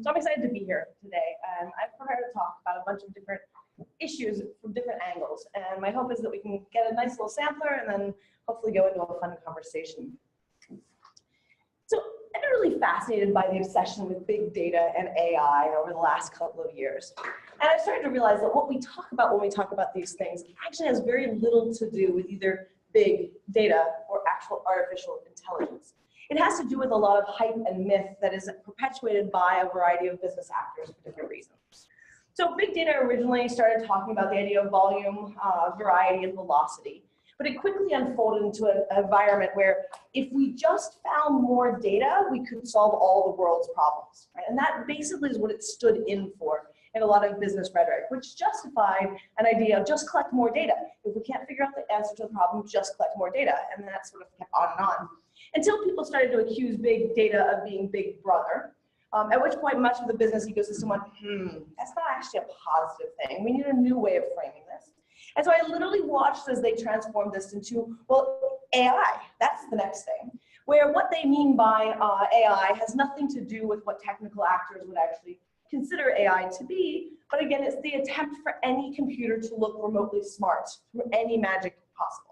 So I'm excited to be here today, and I've prepared to talk about a bunch of different issues from different angles. And my hope is that we can get a nice little sampler and then hopefully go into a fun conversation. So I've been really fascinated by the obsession with big data and AI over the last couple of years. And I've started to realize that what we talk about when we talk about these things actually has very little to do with either big data or actual artificial intelligence. It has to do with a lot of hype and myth that is perpetuated by a variety of business actors for different reasons. So big data originally started talking about the idea of volume, variety, and velocity. But it quickly unfolded into an environment where if we just found more data, we could solve all the world's problems. Right? And that basically is what it stood in for in a lot of business rhetoric, which justified an idea of just collect more data. If we can't figure out the answer to the problem, just collect more data. And that sort of kept on and on. Until people started to accuse big data of being big brother, at which point much of the business ecosystem went, that's not actually a positive thing. We need a new way of framing this. And so I literally watched as they transformed this into, well, AI, that's the next thing, where what they mean by AI has nothing to do with what technical actors would actually consider AI to be, but again, it's the attempt for any computer to look remotely smart through any magic possible.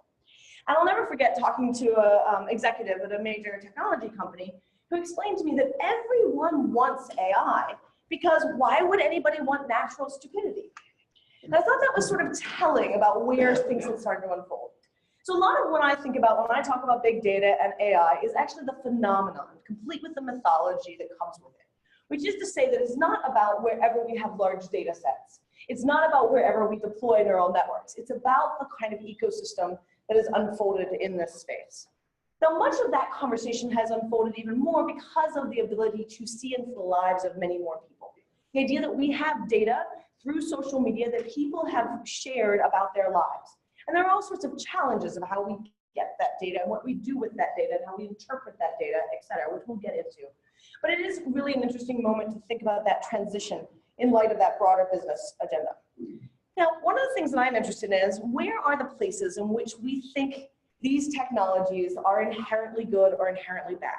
And I'll never forget talking to an executive at a major technology company who explained to me that everyone wants AI because why would anybody want natural stupidity? And I thought that was sort of telling about where things had started to unfold. So a lot of what I think about when I talk about big data and AI is actually the phenomenon, complete with the mythology that comes with it, which is to say that it's not about wherever we have large data sets. It's not about wherever we deploy neural networks. It's about the kind of ecosystem that is unfolded in this space. Now, much of that conversation has unfolded even more because of the ability to see into the lives of many more people. The idea that we have data through social media that people have shared about their lives. And there are all sorts of challenges of how we get that data and what we do with that data and how we interpret that data, et cetera, which we'll get into. But it is really an interesting moment to think about that transition in light of that broader business agenda. Now, one of the things that I'm interested in is where are the places in which we think these technologies are inherently good or inherently bad?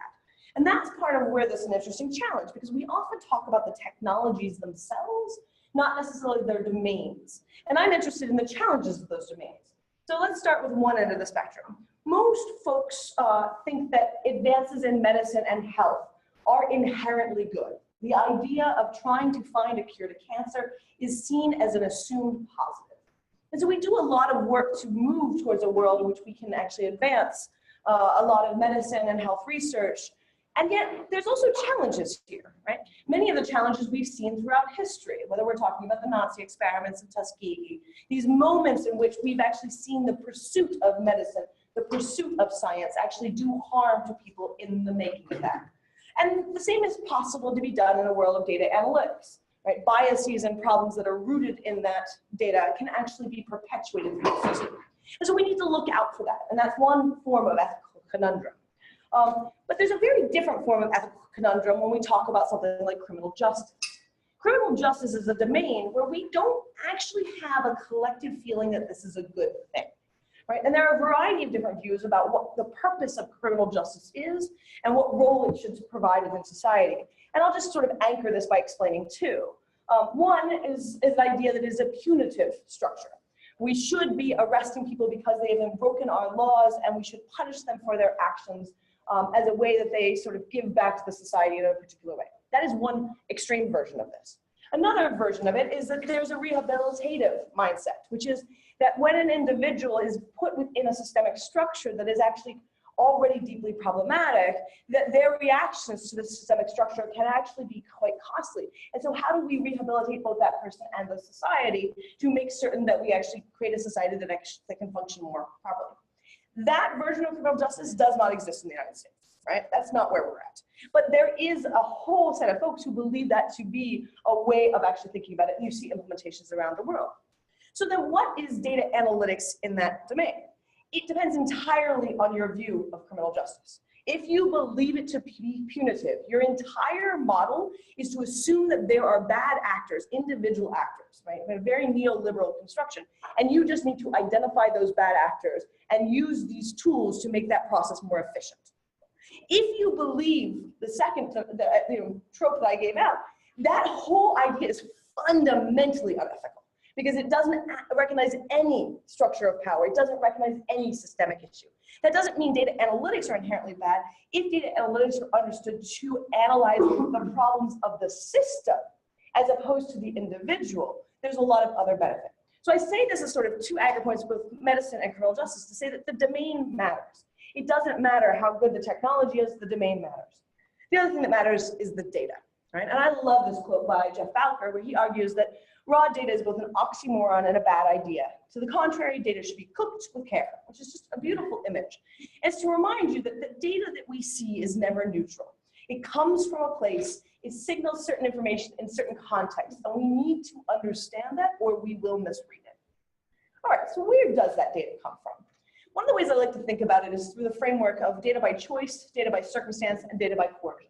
And that's part of where there's an interesting challenge, because we often talk about the technologies themselves, not necessarily their domains. And I'm interested in the challenges of those domains. So let's start with one end of the spectrum. Most folks think that advances in medicine and health are inherently good. The idea of trying to find a cure to cancer is seen as an assumed positive. And so we do a lot of work to move towards a world in which we can actually advance a lot of medicine and health research. And yet there's also challenges here, right? Many of the challenges we've seen throughout history, whether we're talking about the Nazi experiments in Tuskegee, these moments in which we've actually seen the pursuit of medicine, the pursuit of science actually do harm to people in the making of that. And the same is possible to be done in a world of data analytics, right? Biases and problems that are rooted in that data can actually be perpetuated through the system. And so we need to look out for that. And that's one form of ethical conundrum. But there's a very different form of ethical conundrum when we talk about something like criminal justice. Criminal justice is a domain where we don't actually have a collective feeling that this is a good thing, right? And there are a variety of different views about what the purpose of criminal justice is and what role it should provide within society. And I'll just sort of anchor this by explaining two. One is the idea that it is a punitive structure. We should be arresting people because they have broken our laws, and we should punish them for their actions as a way that they sort of give back to the society in a particular way. That is one extreme version of this. Another version of it is that there's a rehabilitative mindset, which is that when an individual is put within a systemic structure that is actually already deeply problematic, that their reactions to the systemic structure can actually be quite costly. And so how do we rehabilitate both that person and the society to make certain that we actually create a society that can function more properly? That version of criminal justice does not exist in the United States, right? That's not where we're at. But there is a whole set of folks who believe that to be a way of actually thinking about it, and you see implementations around the world. So then what is data analytics in that domain? It depends entirely on your view of criminal justice. If you believe it to be punitive, your entire model is to assume that there are bad actors, individual actors, right? A very neoliberal construction. And you just need to identify those bad actors and use these tools to make that process more efficient. If you believe the second trope that I gave out, That whole idea is fundamentally unethical because it doesn't recognize any structure of power. It doesn't recognize any systemic issue. That doesn't mean data analytics are inherently bad. If data analytics are understood to analyze the problems of the system as opposed to the individual, there's a lot of other benefit. So I say this as sort of two aggregate points, both medicine and criminal justice, to say that the domain matters. It doesn't matter how good the technology is, the domain matters. The other thing that matters is the data, right? And I love this quote by Jeff Falker, where he argues that raw data is both an oxymoron and a bad idea. To the contrary, data should be cooked with care, which is just a beautiful image. It's to remind you that the data that we see is never neutral. It comes from a place, it signals certain information in certain contexts, and we need to understand that or we will misread it. All right, so where does that data come from? One of the ways I like to think about it is through the framework of data by choice, data by circumstance, and data by coercion.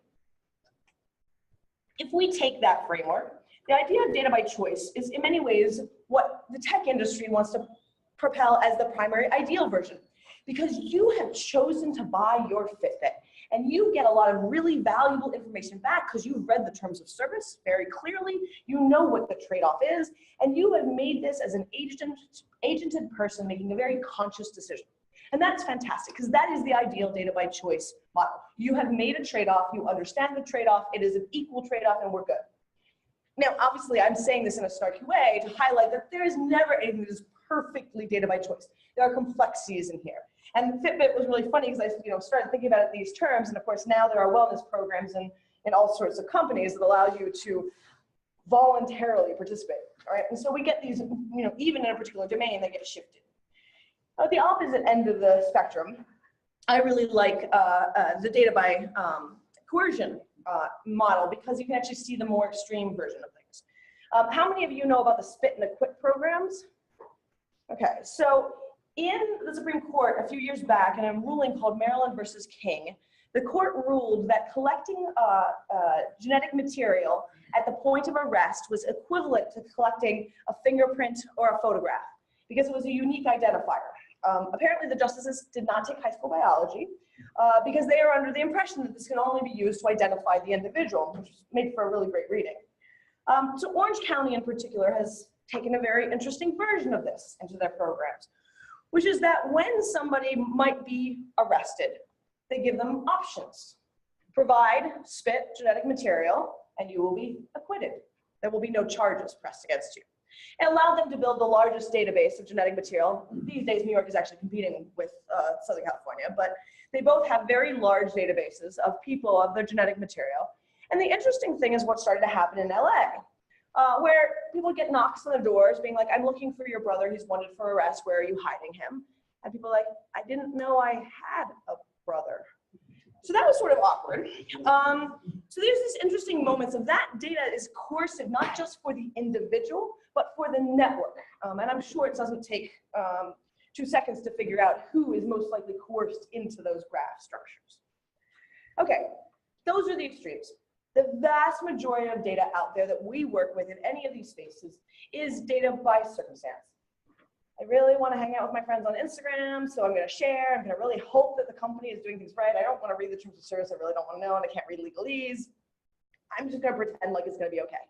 If we take that framework, the idea of data by choice is in many ways what the tech industry wants to propel as the primary ideal version. Because you have chosen to buy your Fitbit and you get a lot of really valuable information back because you've read the terms of service very clearly, you know what the trade-off is, and you have made this as an agented person making a very conscious decision. And that's fantastic because that is the ideal data by choice model. You have made a trade-off, you understand the trade-off, it is an equal trade-off, and we're good. Now, obviously, I'm saying this in a snarky way to highlight that there is never anything that is perfectly data by choice. There are complexities in here. And Fitbit was really funny because I started thinking about it in these terms, and of course now there are wellness programs in all sorts of companies that allow you to voluntarily participate, all right? And so we get these, even in a particular domain, they get shifted. At the opposite end of the spectrum, I really like the data by coercion model because you can actually see the more extreme version of things. How many of you know about the spit and acquit programs? Okay, so in the Supreme Court a few years back in a ruling called Maryland versus King, the court ruled that collecting genetic material at the point of arrest was equivalent to collecting a fingerprint or a photograph because it was a unique identifier. Apparently the justices did not take high school biology because they are under the impression that this can only be used to identify the individual, which made for a really great reading. So Orange County in particular has taken a very interesting version of this into their programs, which is that when somebody might be arrested, they give them options. Provide spit genetic material and you will be acquitted. There will be no charges pressed against you. And allow them to build the largest database of genetic material. These days, New York is actually competing with Southern California, but they both have very large databases of people, of their genetic material. And the interesting thing is what started to happen in LA, where people get knocks on the doors being like, I'm looking for your brother, he's wanted for arrest, where are you hiding him? And people are like, I didn't know I had a brother. So that was sort of awkward. So there's this interesting moments of that data is coercive, not just for the individual, but for the network. And I'm sure it doesn't take 2 seconds to figure out who is most likely coerced into those graph structures. Okay, those are the extremes. The vast majority of data out there that we work with in any of these spaces is data by circumstance. I really want to hang out with my friends on Instagram, so I'm going to share. I'm going to really hope that the company is doing things right. I don't want to read the terms of service. I really don't want to know, and I can't read legalese. I'm just going to pretend like it's going to be okay.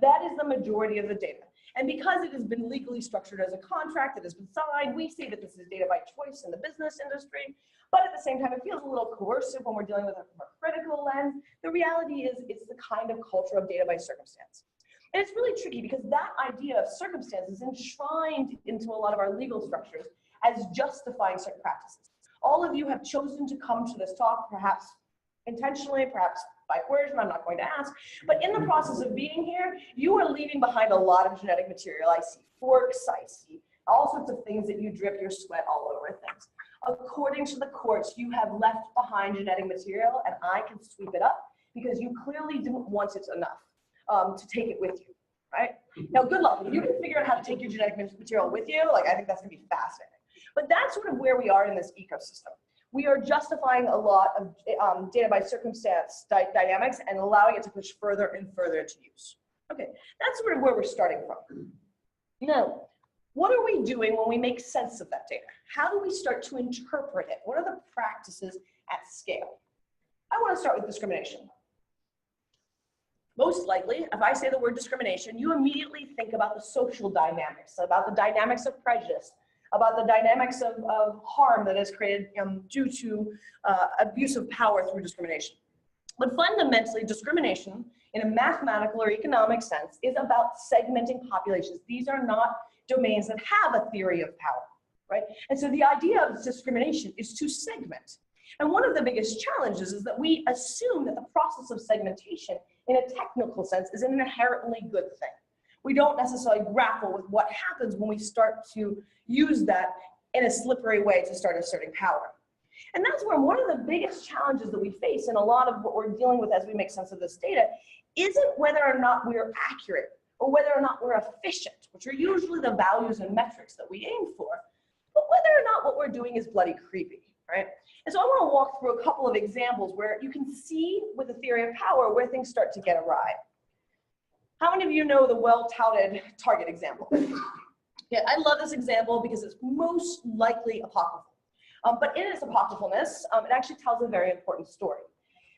That is the majority of the data. And because it has been legally structured as a contract that has been signed, we say that this is data by choice in the business industry. But at the same time, it feels a little coercive when we're dealing with it from a critical lens. The reality is it's the kind of culture of data by circumstance. And it's really tricky because that idea of circumstance is enshrined into a lot of our legal structures as justifying certain practices. All of you have chosen to come to this talk, perhaps intentionally, perhaps by coercion, I'm not going to ask, but in the process of being here, you are leaving behind a lot of genetic material. I see forks, I see all sorts of things that you drip your sweat all over things. According to the courts, you have left behind genetic material and I can sweep it up because you clearly didn't want it enough to take it with you, right? Now, good luck. If you can figure out how to take your genetic material with you, like I think that's gonna be fascinating. But that's sort of where we are in this ecosystem. We are justifying a lot of data by circumstance dynamics and allowing it to push further and further into use. Okay, that's sort of where we're starting from. Now, what are we doing when we make sense of that data? How do we start to interpret it? What are the practices at scale? I want to start with discrimination. most likely, if I say the word discrimination, you immediately think about the social dynamics, about the dynamics of prejudice, about the dynamics of harm that is created due to abuse of power through discrimination. But fundamentally, discrimination in a mathematical or economic sense is about segmenting populations. These are not domains that have a theory of power, right? And so the idea of discrimination is to segment. And one of the biggest challenges is that we assume that the process of segmentation in a technical sense is an inherently good thing. We don't necessarily grapple with what happens when we start to use that in a slippery way to start asserting power. And that's where one of the biggest challenges that we face in a lot of what we're dealing with as we make sense of this data isn't whether or not we're accurate or whether or not we're efficient, which are usually the values and metrics that we aim for, but whether or not what we're doing is bloody creepy, right? And so I want to walk through a couple of examples where you can see with the theory of power where things start to get awry. How many of you know the well-touted Target example? Yeah, I love this example because it's most likely apocryphal. But in its apocryphalness, it actually tells a very important story.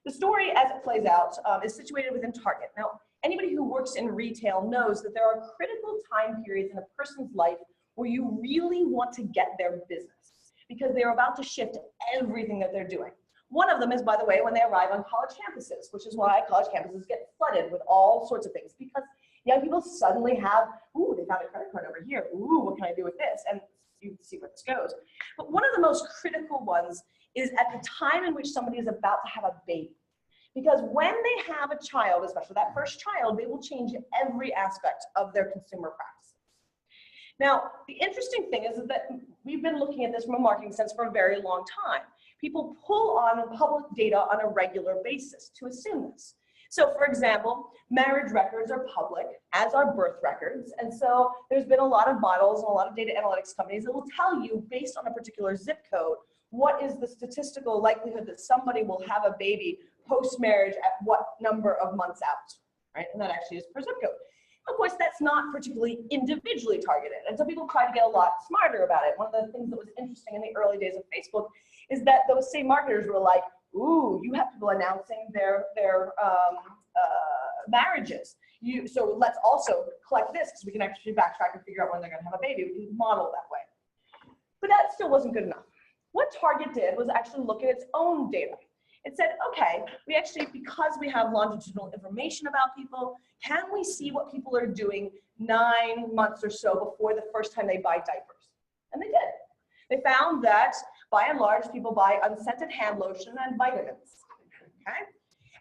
The story, as it plays out, is situated within Target. Now, anybody who works in retail knows that there are critical time periods in a person's life where you really want to get their business because they're about to shift everything that they're doing. One of them is, by the way, when they arrive on college campuses, which is why college campuses get flooded with all sorts of things because young people suddenly have, ooh, they found a credit card over here. Ooh, what can I do with this? And you see where this goes. But one of the most critical ones is at the time in which somebody is about to have a baby. Because when they have a child, especially that first child, they will change every aspect of their consumer practices. Now, the interesting thing is that we've been looking at this from a marketing sense for a very long time. People pull on public data on a regular basis to assume this. So for example, marriage records are public, as are birth records. And so there's been a lot of models and a lot of data analytics companies that will tell you based on a particular zip code, what is the statistical likelihood that somebody will have a baby post-marriage at what number of months out, right? And that actually is per zip code. Of course, that's not particularly individually targeted. And so people try to get a lot smarter about it. One of the things that was interesting in the early days of Facebook is that those same marketers were like, ooh, you have people announcing their marriages. So let's also collect this because we can actually backtrack and figure out when they're going to have a baby. We can model that way. But that still wasn't good enough. What Target did was actually look at its own data. It said, okay, we actually, because we have longitudinal information about people, can we see what people are doing 9 months or so before the first time they buy diapers? And they did. They found that, by and large, people buy unscented hand lotion and vitamins, okay?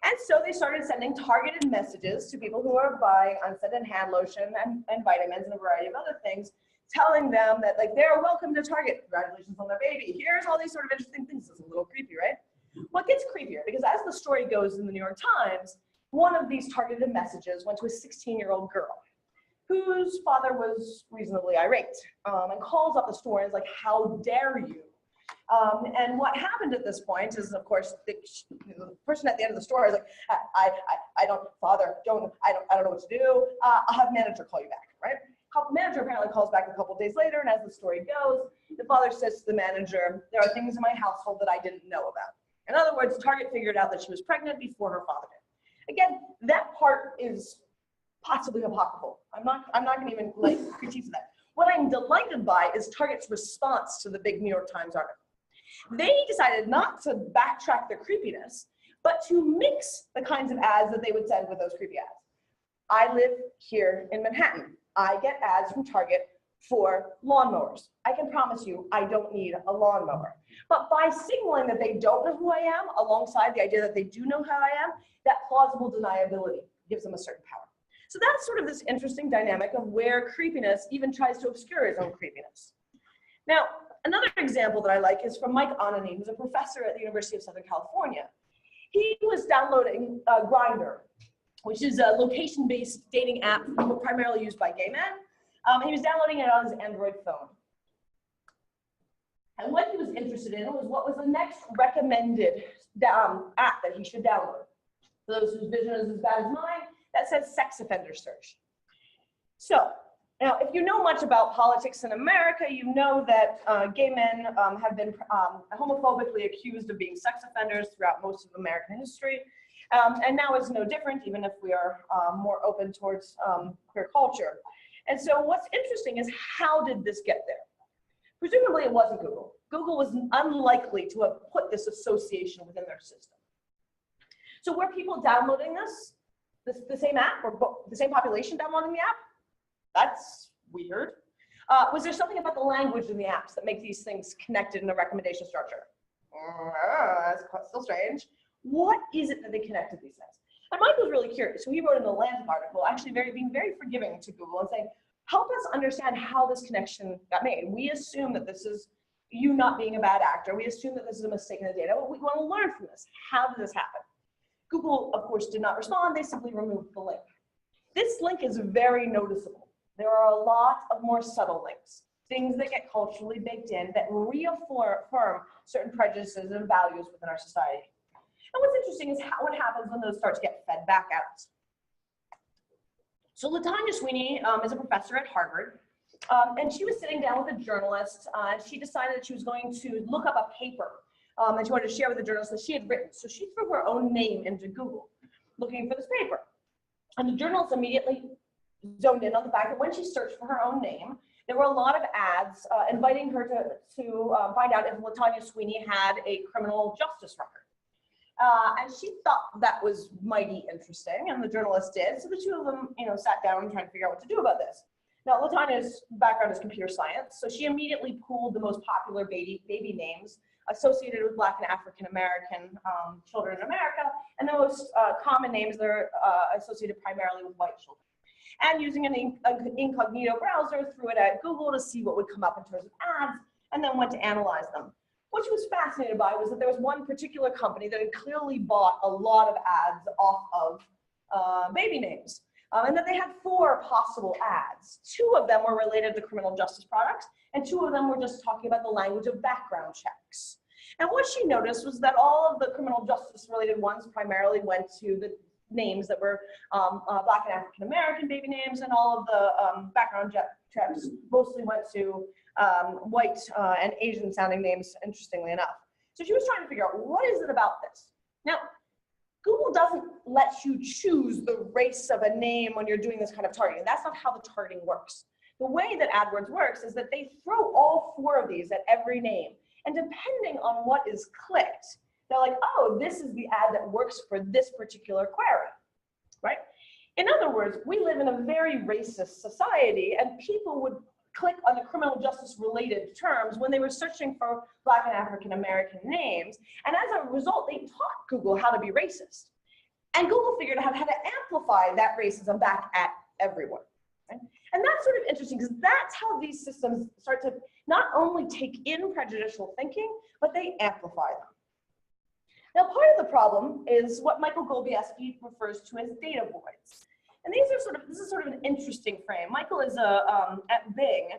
And so they started sending targeted messages to people who are buying unscented hand lotion and vitamins and a variety of other things, telling them that like they're welcome to Target, congratulations on their baby. Here's all these sort of interesting things. It's a little creepy, right? What gets creepier, because as the story goes in the New York Times, one of these targeted messages went to a 16-year-old girl whose father was reasonably irate and calls up the store and is like, how dare you? And what happened at this point is, of course, the person at the end of the store is like, I don't know what to do. I'll have manager call you back, right? Manager apparently calls back a couple days later, and as the story goes, the father says to the manager, there are things in my household that I didn't know about. In other words, Target figured out that she was pregnant before her father did. Again, that part is possibly apocryphal. I'm not going to even critique that. What I'm delighted by is Target's response to the big New York Times article. They decided not to backtrack their creepiness, but to mix the kinds of ads that they would send with those creepy ads. I live here in Manhattan. I get ads from Target for lawnmowers. I can promise you, I don't need a lawnmower. But by signaling that they don't know who I am, alongside the idea that they do know who I am, that plausible deniability gives them a certain power. So that's sort of this interesting dynamic of where creepiness even tries to obscure its own creepiness. Now, another example that I like is from Mike Onaney, who's a professor at the University of Southern California. He was downloading Grindr, which is a location-based dating app primarily used by gay men. And he was downloading it on his Android phone. And what he was interested in was what was the next recommended app that he should download. For those whose vision is as bad as mine, that says sex offender search. So, now if you know much about politics in America, you know that gay men have been homophobically accused of being sex offenders throughout most of American history. And now it's no different, even if we are more open towards queer culture. And so what's interesting is, how did this get there? Presumably it wasn't Google. Google was unlikely to have put this association within their system. So were people downloading the same app, or the same population downloading the app? That's weird. Was there something about the language in the apps that make these things connected in a recommendation structure? That's still strange. What is it that they connected these things? And Mike was really curious. So he wrote an Atlantic article, actually being very forgiving to Google and saying, help us understand how this connection got made. We assume that this is you not being a bad actor. We assume that this is a mistake in the data, but we want to learn from this. How did this happen? Google, of course, did not respond. They simply removed the link. This link is very noticeable. There are a lot of more subtle links, things that get culturally baked in that reaffirm certain prejudices and values within our society. And what's interesting is what happens when those start to get fed back out. So LaTanya Sweeney is a professor at Harvard, and she was sitting down with a journalist, and she decided that she was going to look up a paper that she wanted to share with the journalist that she had written. So she threw her own name into Google, looking for this paper. And the journalist immediately zoned in on the fact that when she searched for her own name, there were a lot of ads inviting her to find out if LaTanya Sweeney had a criminal justice record. And she thought that was mighty interesting, and the journalist did. So the two of them, sat down and tried to figure out what to do about this. Now, LaTanya's background is computer science, so she immediately pulled the most popular baby names associated with Black and African American children in America, and the most common names that are associated primarily with white children. And using an incognito browser, threw it at Google to see what would come up in terms of ads, and then went to analyze them. What she was fascinated by was that there was one particular company that had clearly bought a lot of ads off of baby names, and that they had 4 possible ads. 2 of them were related to criminal justice products, and 2 of them were just talking about the language of background checks. And what she noticed was that all of the criminal justice related ones primarily went to the names that were Black and African American baby names, and all of the background checks mostly went to white and Asian sounding names, interestingly enough. So she was trying to figure out, what is it about this? Now, Google doesn't let you choose the race of a name when you're doing this kind of targeting. That's not how the targeting works. The way that AdWords works is that they throw all 4 of these at every name. And depending on what is clicked, they're like, oh, this is the ad that works for this particular query, right? In other words, we live in a very racist society, and people would click on the criminal justice related terms when they were searching for Black and African American names. And as a result, they taught Google how to be racist. And Google figured out how to amplify that racism back at everyone. Right? And that's sort of interesting, because that's how these systems start to not only take in prejudicial thinking, but they amplify them. Now, part of the problem is what Michael Golubieski refers to as data voids. And this is sort of an interesting frame. Michael is at Bing,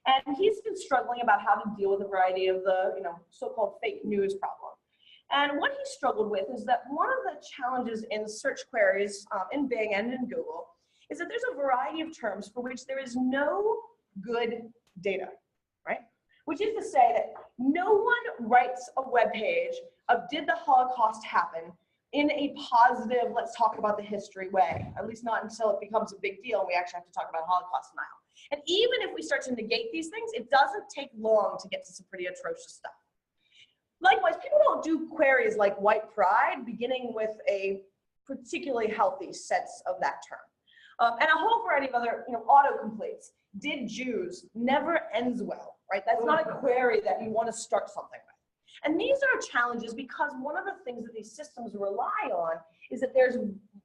and he's been struggling about how to deal with a variety of the so-called fake news problem. And what he struggled with is that one of the challenges in search queries in Bing and in Google is that there's a variety of terms for which there is no good data, right? Which is to say that no one writes a web page of did the Holocaust happen in a positive, let's talk about the history way, at least not until it becomes a big deal and we actually have to talk about Holocaust denial. And even if we start to negate these things, it doesn't take long to get to some pretty atrocious stuff. Likewise, people don't do queries like white pride, beginning with a particularly healthy sense of that term. And a whole variety of other, autocompletes. Did Jews never ends well, right? That's not a query that you want to start something with. And these are challenges because one of the things that these systems rely on is that there's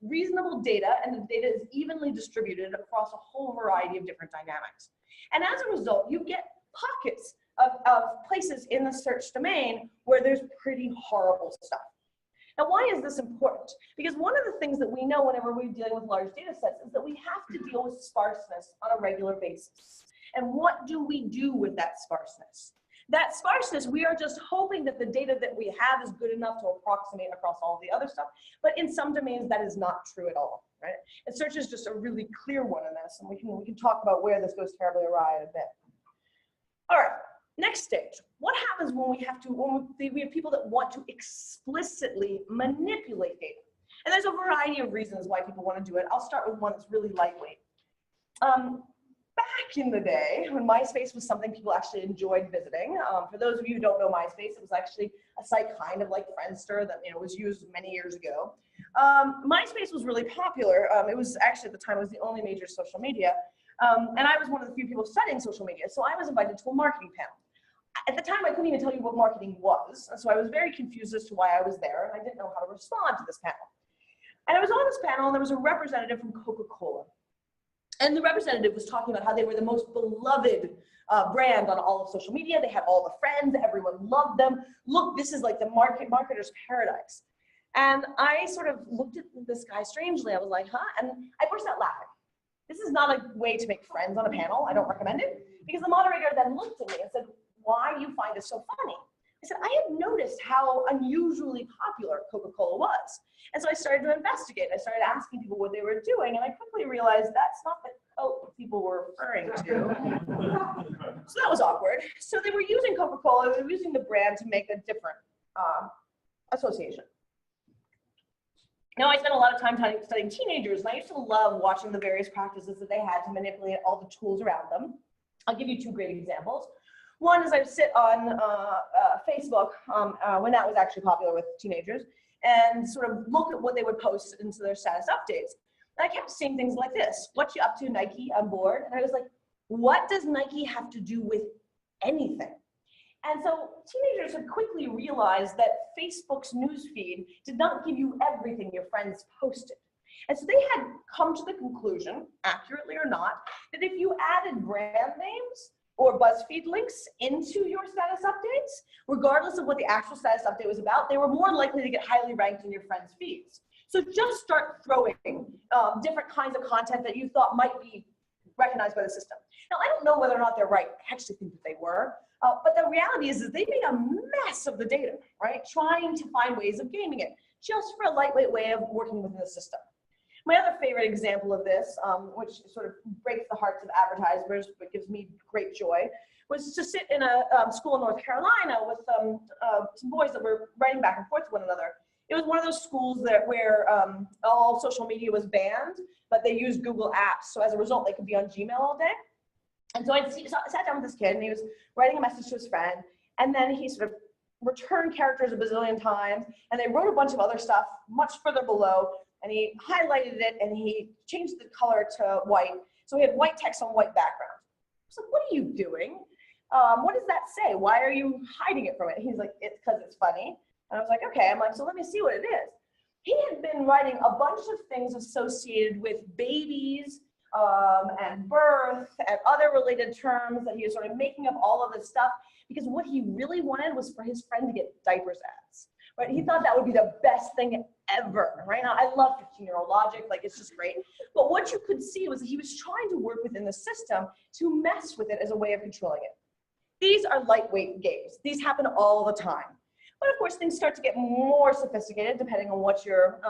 reasonable data, and the data is evenly distributed across a whole variety of different dynamics. And as a result, you get pockets of places in the search domain where there's pretty horrible stuff. Now, why is this important? Because one of the things that we know whenever we're dealing with large data sets is that we have to deal with sparseness on a regular basis. And what do we do with that sparseness? That sparseness, we are just hoping that the data that we have is good enough to approximate across all the other stuff. But in some domains, that is not true at all, right? And search is just a really clear one in this. And we can talk about where this goes terribly awry in a bit. All right. Next stage, what happens when we have people that want to explicitly manipulate data? And there's a variety of reasons why people want to do it. I'll start with one that's really lightweight. Back in the day, when MySpace was something people actually enjoyed visiting, for those of you who don't know MySpace, it was actually a site kind of like Friendster that was used many years ago. MySpace was really popular. It was actually at the time, it was the only major social media. And I was one of the few people studying social media, so I was invited to a marketing panel. At the time, I couldn't even tell you what marketing was, and so I was very confused as to why I was there, and I didn't know how to respond to this panel. And I was on this panel, and there was a representative from Coca-Cola. And the representative was talking about how they were the most beloved brand on all of social media. They had all the friends, everyone loved them. Look, this is like the marketer's paradise. And I sort of looked at this guy strangely. I was like, huh? And I burst out laughing. This is not a way to make friends on a panel. I don't recommend it. Because the moderator then looked at me and said, why do you find it so funny? I said, I had noticed how unusually popular Coca-Cola was. And so I started to investigate. I started asking people what they were doing, and I quickly realized that's not the Coke people were referring to. So that was awkward. So they were using Coca-Cola, they were using the brand to make a different association. Now, I spent a lot of time studying teenagers, and I used to love watching the various practices that they had to manipulate all the tools around them. I'll give you two great examples. One is I sit on Facebook when that was actually popular with teenagers and sort of look at what they would post into their status updates. And I kept seeing things like this. What you up to, Nike? I'm bored. And I was like, what does Nike have to do with anything? And so teenagers had quickly realized that Facebook's newsfeed did not give you everything your friends posted. And so they had come to the conclusion, accurately or not, that if you added brand names or BuzzFeed links into your status updates, regardless of what the actual status update was about, they were more likely to get highly ranked in your friends' feeds. So just start throwing different kinds of content that you thought might be recognized by the system. Now, I don't know whether or not they're right. I actually think that they were. But the reality is they made a mess of the data, right? Trying to find ways of gaming it, just for a lightweight way of working within the system. My other favorite example of this, which sort of breaks the hearts of advertisers, but gives me great joy, was to sit in a school in North Carolina with some boys that were writing back and forth to one another. It was one of those schools where all social media was banned, but they used Google Apps. So as a result, they could be on Gmail all day. And so I sat down with this kid, and he was writing a message to his friend, and then he sort of returned characters a bazillion times, and they wrote a bunch of other stuff much further below, and he highlighted it, and he changed the color to white. So he had white text on white background. I was like, what are you doing? What does that say? Why are you hiding it from it? He's like, it's because it's funny. And I was like, okay. I'm like, so let me see what it is. He had been writing a bunch of things associated with babies and birth and other related terms, that he was sort of making up all of this stuff because what he really wanted was for his friend to get diapers ads. Right? He thought that would be the best thing ever. Right now, I love 15-year-old logic. Like, it's just great. But what you could see was that he was trying to work within the system to mess with it as a way of controlling it. These are lightweight games. These happen all the time. But of course, things start to get more sophisticated depending on what your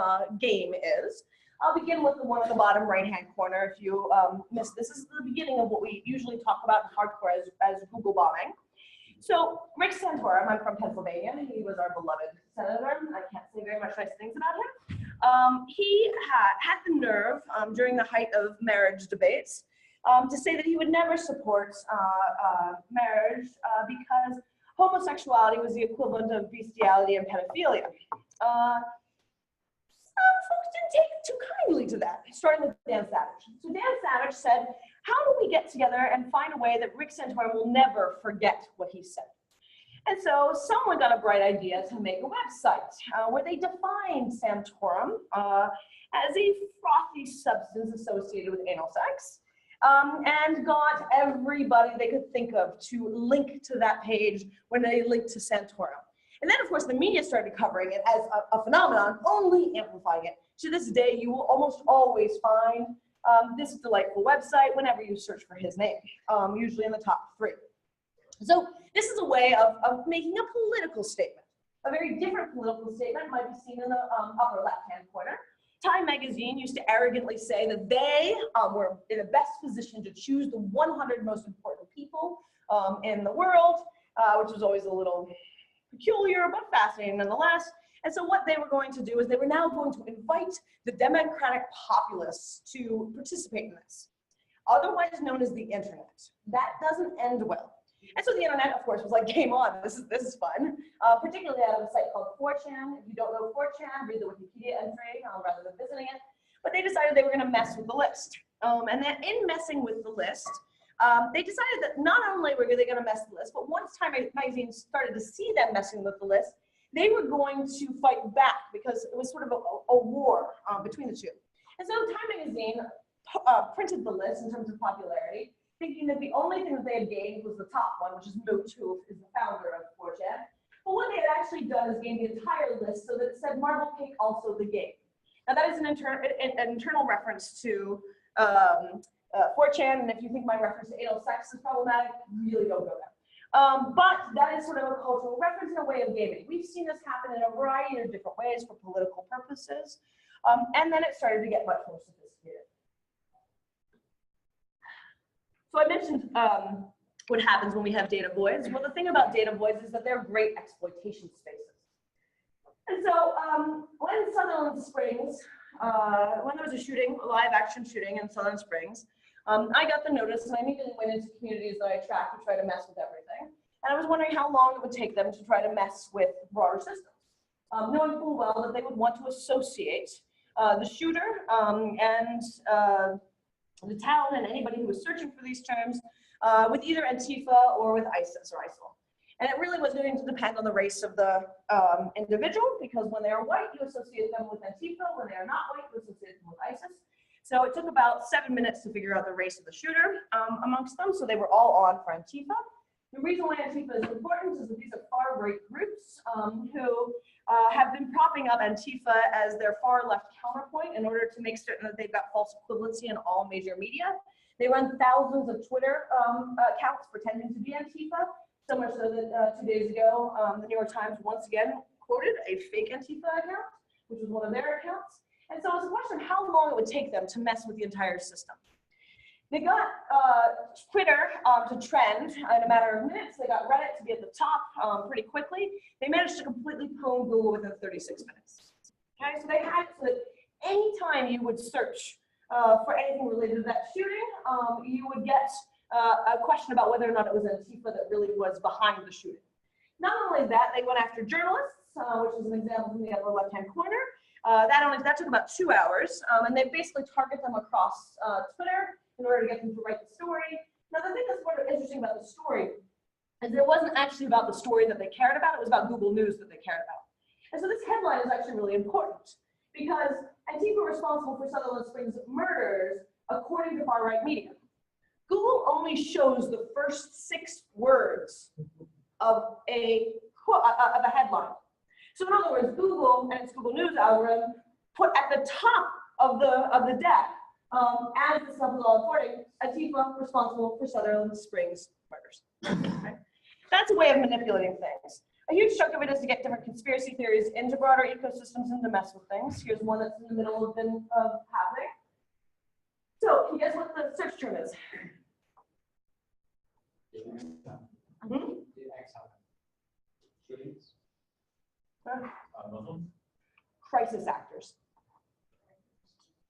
game is. I'll begin with the one at the bottom right-hand corner. If you missed, this is the beginning of what we usually talk about in hardcore as Google bombing. So Rick Santorum, I'm from Pennsylvania. He was our beloved senator. I can't say very much nice things about him. He had the nerve during the height of marriage debates to say that he would never support marriage because homosexuality was the equivalent of bestiality and pedophilia. Some folks didn't take too kindly to that, starting with Dan Savage. So Dan Savage said, how do we get together and find a way that Rick Santorum will never forget what he said? And so someone got a bright idea to make a website where they defined Santorum as a frothy substance associated with anal sex, and got everybody they could think of to link to that page when they linked to Santorum. And then, of course, the media started covering it as a phenomenon, only amplifying it. To this day, you will almost always find this delightful website whenever you search for his name, usually in the top 3. So this is a way of making a political statement. A very different political statement might be seen in the upper left-hand corner. Time magazine used to arrogantly say that they were in the best position to choose the 100 most important people in the world, which was always a little peculiar but fascinating nonetheless. And so what they were going to do is they were now going to invite the democratic populace to participate in this, otherwise known as the internet. That doesn't end well. And so the internet, of course, was like, game on, this is fun, particularly out of a site called 4chan. If you don't know 4chan, read the Wikipedia entry rather than visiting it. But they decided they were going to mess with the list. And then in messing with the list, they decided that not only were they going to mess the list, but once Time Magazine started to see them messing with the list, they were going to fight back because it was sort of a war between the two. And so Time Magazine printed the list in terms of popularity, thinking that the only thing that they had gained was the top one, which is Moot, who is the founder of 4chan. But what they had actually done is gained the entire list so that it said Marble Cake also the game. Now that is an internal reference to 4chan, and if you think my reference to anal sex is problematic, really don't go there. But that is sort of a cultural reference and a way of gaming. We've seen this happen in a variety of different ways for political purposes, and then it started to get much more sophisticated. So I mentioned what happens when we have data voids. Well, the thing about data voids is that they're great exploitation spaces. And so when Sutherland Springs, when there was a shooting, a live action shooting in Sutherland Springs, I got the notice and I immediately went into communities that I track to try to mess with everything. And I was wondering how long it would take them to try to mess with broader systems, knowing full well that they would want to associate the shooter and the town and anybody who was searching for these terms with either Antifa or with ISIS or ISIL. And it really was going to depend on the race of the individual, because when they are white, you associate them with Antifa. When they are not white, you associate them with ISIS. So it took about 7 minutes to figure out the race of the shooter amongst them. So they were all on for Antifa. The reason why Antifa is important is that these are far-right groups who have been propping up Antifa as their far-left counterpoint in order to make certain that they've got false equivalency in all major media. They run thousands of Twitter accounts pretending to be Antifa, so much so that 2 days ago, the New York Times once again quoted a fake Antifa account, which was one of their accounts. And so it's a question of how long it would take them to mess with the entire system. They got Twitter to trend in a matter of minutes. They got Reddit to be at the top pretty quickly. They managed to completely pwn Google within 36 minutes. Okay, so they had so that anytime you would search for anything related to that shooting, you would get a question about whether or not it was Antifa that really was behind the shooting. Not only that, they went after journalists, which is an example from the upper left-hand corner. That took about 2 hours, and they basically target them across Twitter in order to get them to write the story. Now, the thing that's sort of interesting about the story is it wasn't actually about the story that they cared about, it was about Google News that they cared about. And so this headline is actually really important, because Antifa responsible for Sutherland Springs murders, according to far-right media. Google only shows the first 6 words of a headline. So in other words, Google and its Google News algorithm put at the top of the deck, as the stuff was all reporting, Antifa responsible for Sutherland Springs murders. Okay? That's a way of manipulating things. A huge chunk of it is to get different conspiracy theories into broader ecosystems and to mess with things. Here's one that's in the middle of happening. So, can you guess what the search term is? Crisis actors.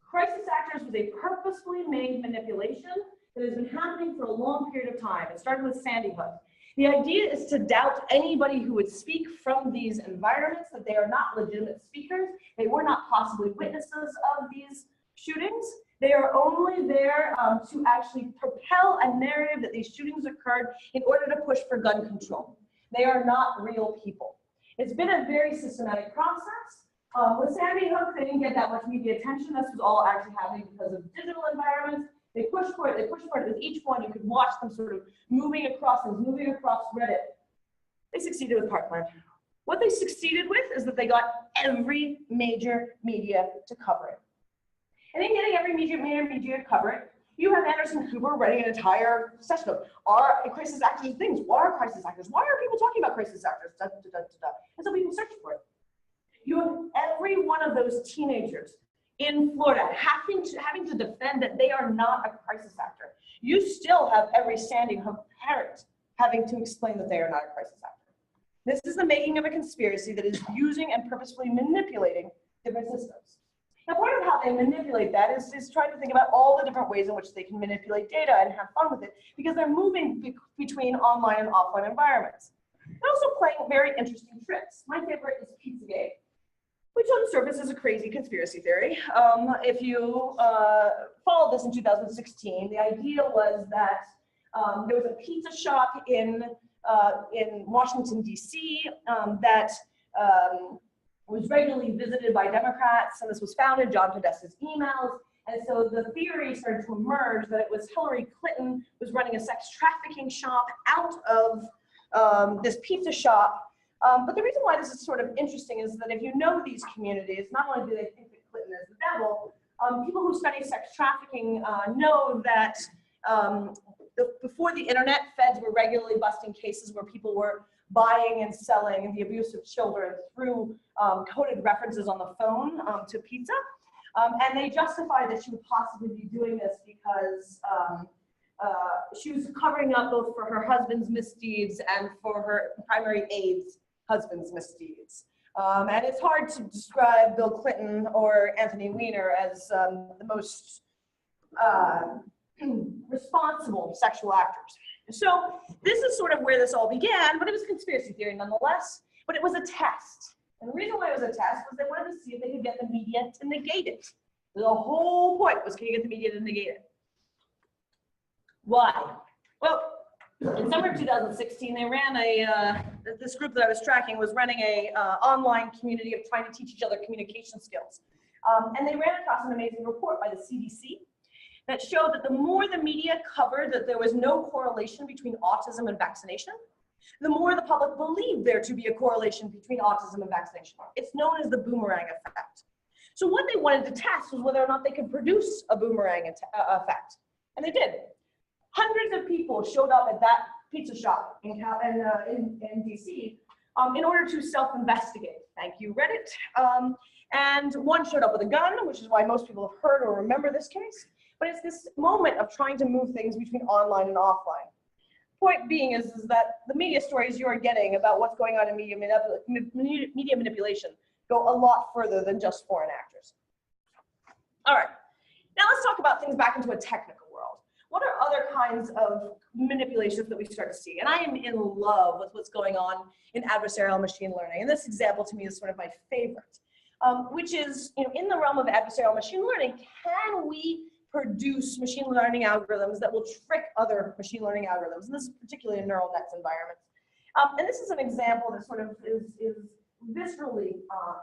Crisis actors was a purposefully made manipulation that has been happening for a long period of time. It started with Sandy Hook. The idea is to doubt anybody who would speak from these environments, that they are not legitimate speakers. They were not possibly witnesses of these shootings. They are only there to actually propel a narrative that these shootings occurred in order to push for gun control. They are not real people. It's been a very systematic process. With Sandy Hook, they didn't get that much media attention. This was all actually happening because of digital environments. They pushed for it. With each one, you could watch them sort of moving across Reddit. They succeeded with Parkland. What they succeeded with is that they got every major media to cover it. And in getting every major media to cover it, you have Anderson Cooper writing an entire session of, are crisis actors things? What are crisis actors? Why are people talking about crisis actors? Da, da, da, da, da. And so people search for it. You have every one of those teenagers in Florida having to defend that they are not a crisis actor. You still have every Sandy Hook parent having to explain that they are not a crisis actor. This is the making of a conspiracy that is using and purposefully manipulating different systems. Now, part of how they manipulate that is trying to think about all the different ways in which they can manipulate data and have fun with it, because they're moving between online and offline environments. They're also playing very interesting tricks. My favorite is Pizzagate, which on the surface is a crazy conspiracy theory. If you followed this in 2016, the idea was that there was a pizza shop in Washington, D.C. That was regularly visited by Democrats, and this was found in John Podesta's emails. And so the theory started to emerge that it was Hillary Clinton was running a sex trafficking shop out of this pizza shop. But the reason why this is sort of interesting is that if you know these communities, not only do they think that Clinton is the devil, people who study sex trafficking know that before the internet, feds were regularly busting cases where people were buying and selling the abuse of children through coded references on the phone to pizza. And they justified that she would possibly be doing this because she was covering up both for her husband's misdeeds and for her primary aide's husband's misdeeds. And it's hard to describe Bill Clinton or Anthony Weiner as the most responsible sexual actors. So this is sort of where this all began, but it was a conspiracy theory nonetheless, but it was a test. And the reason why it was a test was they wanted to see if they could get the media to negate it. The whole point was, can you get the media to negate it? Why? Well, in summer of 2016, they ran this group that I was tracking was running a online community of trying to teach each other communication skills. And they ran across an amazing report by the CDC that showed that the more the media covered that there was no correlation between autism and vaccination, the more the public believed there to be a correlation between autism and vaccination. It's known as the Boomerang Effect. So what they wanted to test was whether or not they could produce a boomerang effect. And they did. Hundreds of people showed up at that pizza shop in DC in order to self-investigate. Thank you, Reddit. And one showed up with a gun, which is why most people have heard or remember this case. But it's this moment of trying to move things between online and offline. Point being is that the media stories you are getting about what's going on in media manipulation go a lot further than just foreign actors. All right, now let's talk about things back into a technical world. What are other kinds of manipulations that we start to see? And I am in love with what's going on in adversarial machine learning. And this example to me is sort of my favorite, which is, in the realm of adversarial machine learning, can we produce machine learning algorithms that will trick other machine learning algorithms? And this is particularly in neural nets environments. And this is an example that sort of is viscerally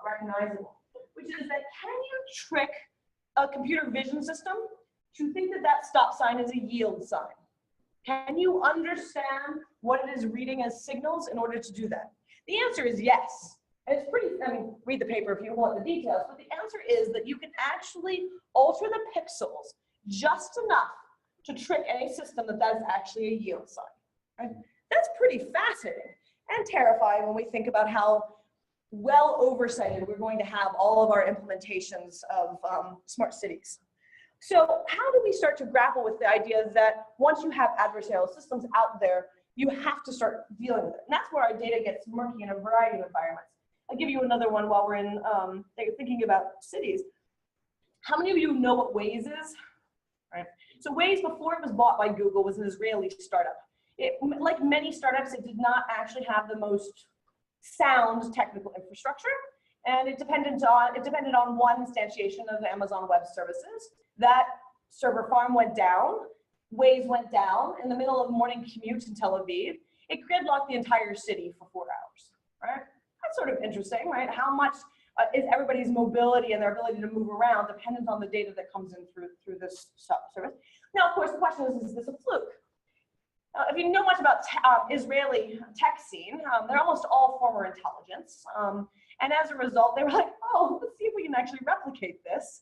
recognizable, which is that can you trick a computer vision system to think that that stop sign is a yield sign? Can you understand what it is reading as signals in order to do that? The answer is yes. And it's pretty, read the paper if you want the details, but the answer is that you can actually alter the pixels just enough to trick any system that that is actually a yield sign. Right? That's pretty fascinating and terrifying when we think about how well oversighted we're going to have all of our implementations of smart cities. So how do we start to grapple with the idea that once you have adversarial systems out there, you have to start dealing with it? And that's where our data gets murky in a variety of environments. I'll give you another one while we're in thinking about cities. How many of you know what Waze is? Right. So Waze, before it was bought by Google, was an Israeli startup. Like many startups, it did not actually have the most sound technical infrastructure, and it depended on one instantiation of Amazon Web Services. That server farm went down, Waze went down in the middle of morning commute in Tel Aviv. It gridlocked the entire city for 4 hours. Right? That's sort of interesting, right? How much is everybody's mobility and their ability to move around dependent on the data that comes in through this service? Now, of course, the question is this a fluke? If you know much about Israeli tech scene, they're almost all former intelligence. And as a result, they were like, oh, let's see if we can actually replicate this.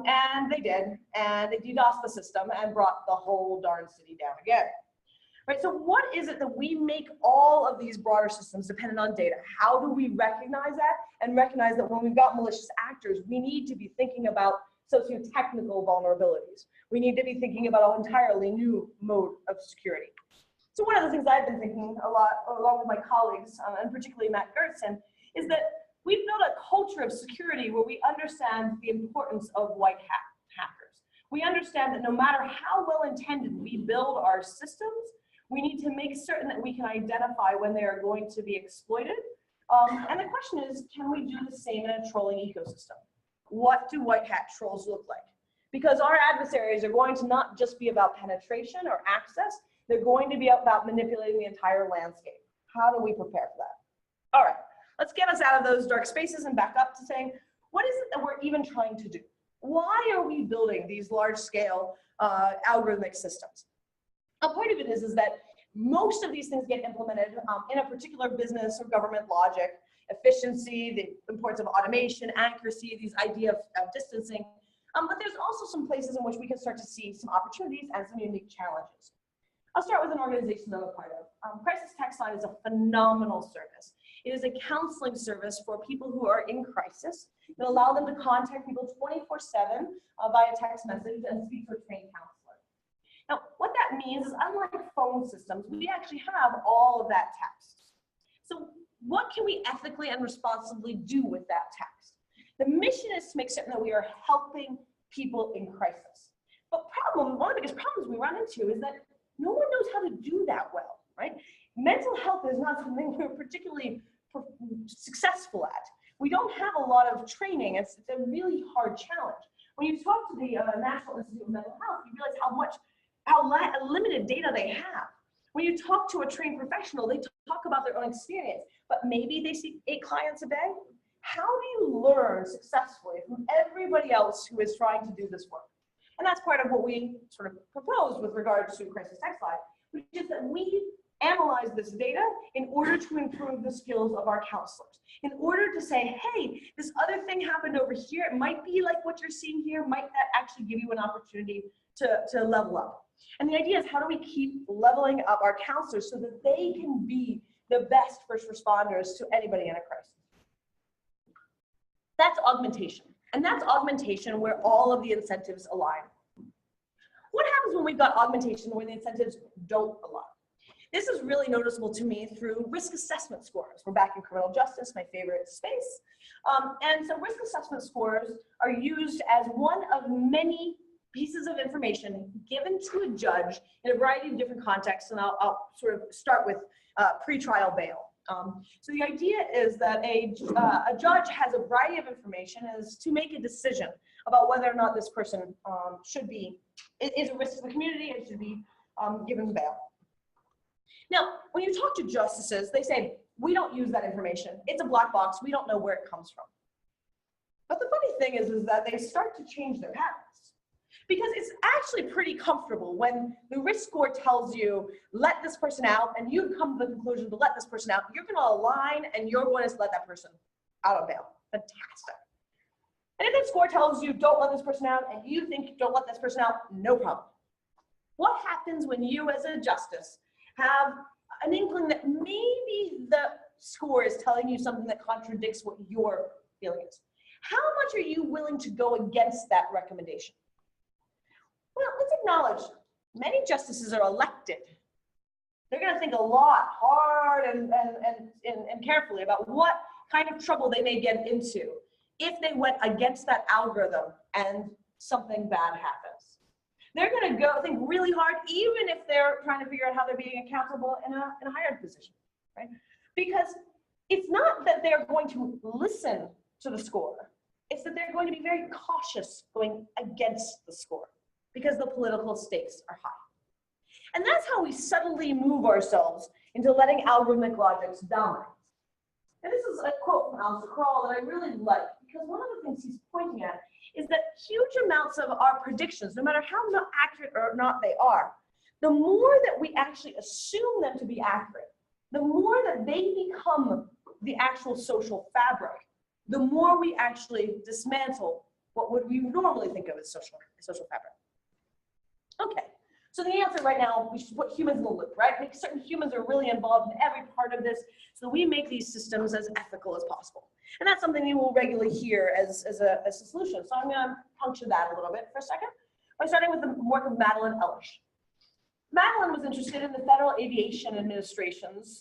And they did. And they DDoSed the system and brought the whole darn city down again. Right, so what is it that we make all of these broader systems dependent on data? How do we recognize that and recognize that when we've got malicious actors, we need to be thinking about sociotechnical vulnerabilities. We need to be thinking about an entirely new mode of security. So one of the things I've been thinking a lot, along with my colleagues, and particularly Matt Gertson, is that we've built a culture of security where we understand the importance of white hat hackers. We understand that no matter how well-intended we build our systems, we need to make certain that we can identify when they are going to be exploited. And the question is, can we do the same in a trolling ecosystem? What do white hat trolls look like? Because our adversaries are going to not just be about penetration or access, they're going to be about manipulating the entire landscape. How do we prepare for that? All right, let's get us out of those dark spaces and back up to saying, what is it that we're even trying to do? Why are we building these large-scale algorithmic systems? A part of it is that most of these things get implemented in a particular business or government logic, efficiency, the importance of automation, accuracy, these idea of distancing. But there's also some places in which we can start to see some opportunities and some unique challenges. I'll start with an organization I'm a part of. Crisis Text Line is a phenomenal service. It is a counseling service for people who are in crisis that allow them to contact people 24/7 via text message and speak to a trained counselor. Now, what that means is, unlike phone systems, we actually have all of that text. So what can we ethically and responsibly do with that text? The mission is to make certain that we are helping people in crisis. But one of the biggest problems we run into is that no one knows how to do that well, right? Mental health is not something we're particularly successful at. We don't have a lot of training. It's a really hard challenge. When you talk to the National Institute of Mental Health, you realize how limited data they have. When you talk to a trained professional, they talk about their own experience, but maybe they see 8 clients a day. How do you learn successfully from everybody else who is trying to do this work? And that's part of what we sort of proposed with regard to Crisis Text Line, which is that we analyze this data in order to improve the skills of our counselors, in order to say, hey, this other thing happened over here. It might be like what you're seeing here. Might that actually give you an opportunity to level up? And the idea is, how do we keep leveling up our counselors so that they can be the best first responders to anybody in a crisis? That's augmentation. And that's augmentation where all of the incentives align. What happens when we've got augmentation where the incentives don't align? This is really noticeable to me through risk assessment scores. We're back in criminal justice, my favorite space. And so risk assessment scores are used as one of many pieces of information given to a judge in a variety of different contexts. And I'll sort of start with pretrial bail. So the idea is that a judge has a variety of information as to make a decision about whether or not this person is a risk to the community and should be given bail. Now, when you talk to justices, they say, we don't use that information. It's a black box. We don't know where it comes from. But the funny thing is that they start to change their patterns. Because it's actually pretty comfortable when the risk score tells you, let this person out, and you come to the conclusion to let this person out, you're gonna align and you're going to let that person out of bail. Fantastic. And if the score tells you, don't let this person out, and you think don't let this person out, no problem. What happens when you as a justice have an inkling that maybe the score is telling you something that contradicts what your feeling is? How much are you willing to go against that recommendation? Well, let's acknowledge many justices are elected. They're going to think a lot, hard and carefully about what kind of trouble they may get into if they went against that algorithm and something bad happens. They're going to go think really hard, even if they're trying to figure out how they're being accountable in a higher position, right? Because it's not that they're going to listen to the score. It's that they're going to be very cautious going against the score, because the political stakes are high. And that's how we subtly move ourselves into letting algorithmic logics dominate. And this is a quote from Alistair Crowell that I really like, because one of the things he's pointing at is that huge amounts of our predictions, no matter how not accurate or not they are, the more that we actually assume them to be accurate, the more that they become the actual social fabric, the more we actually dismantle what would we normally think of as social fabric. Okay, so the answer right now, we should put humans in the loop, right? Make certain humans are really involved in every part of this, so we make these systems as ethical as possible. And that's something you will regularly hear as a solution. So I'm going to puncture that a little bit for a second by starting with the work of Madeline Ellish. Madeline was interested in the Federal Aviation Administration's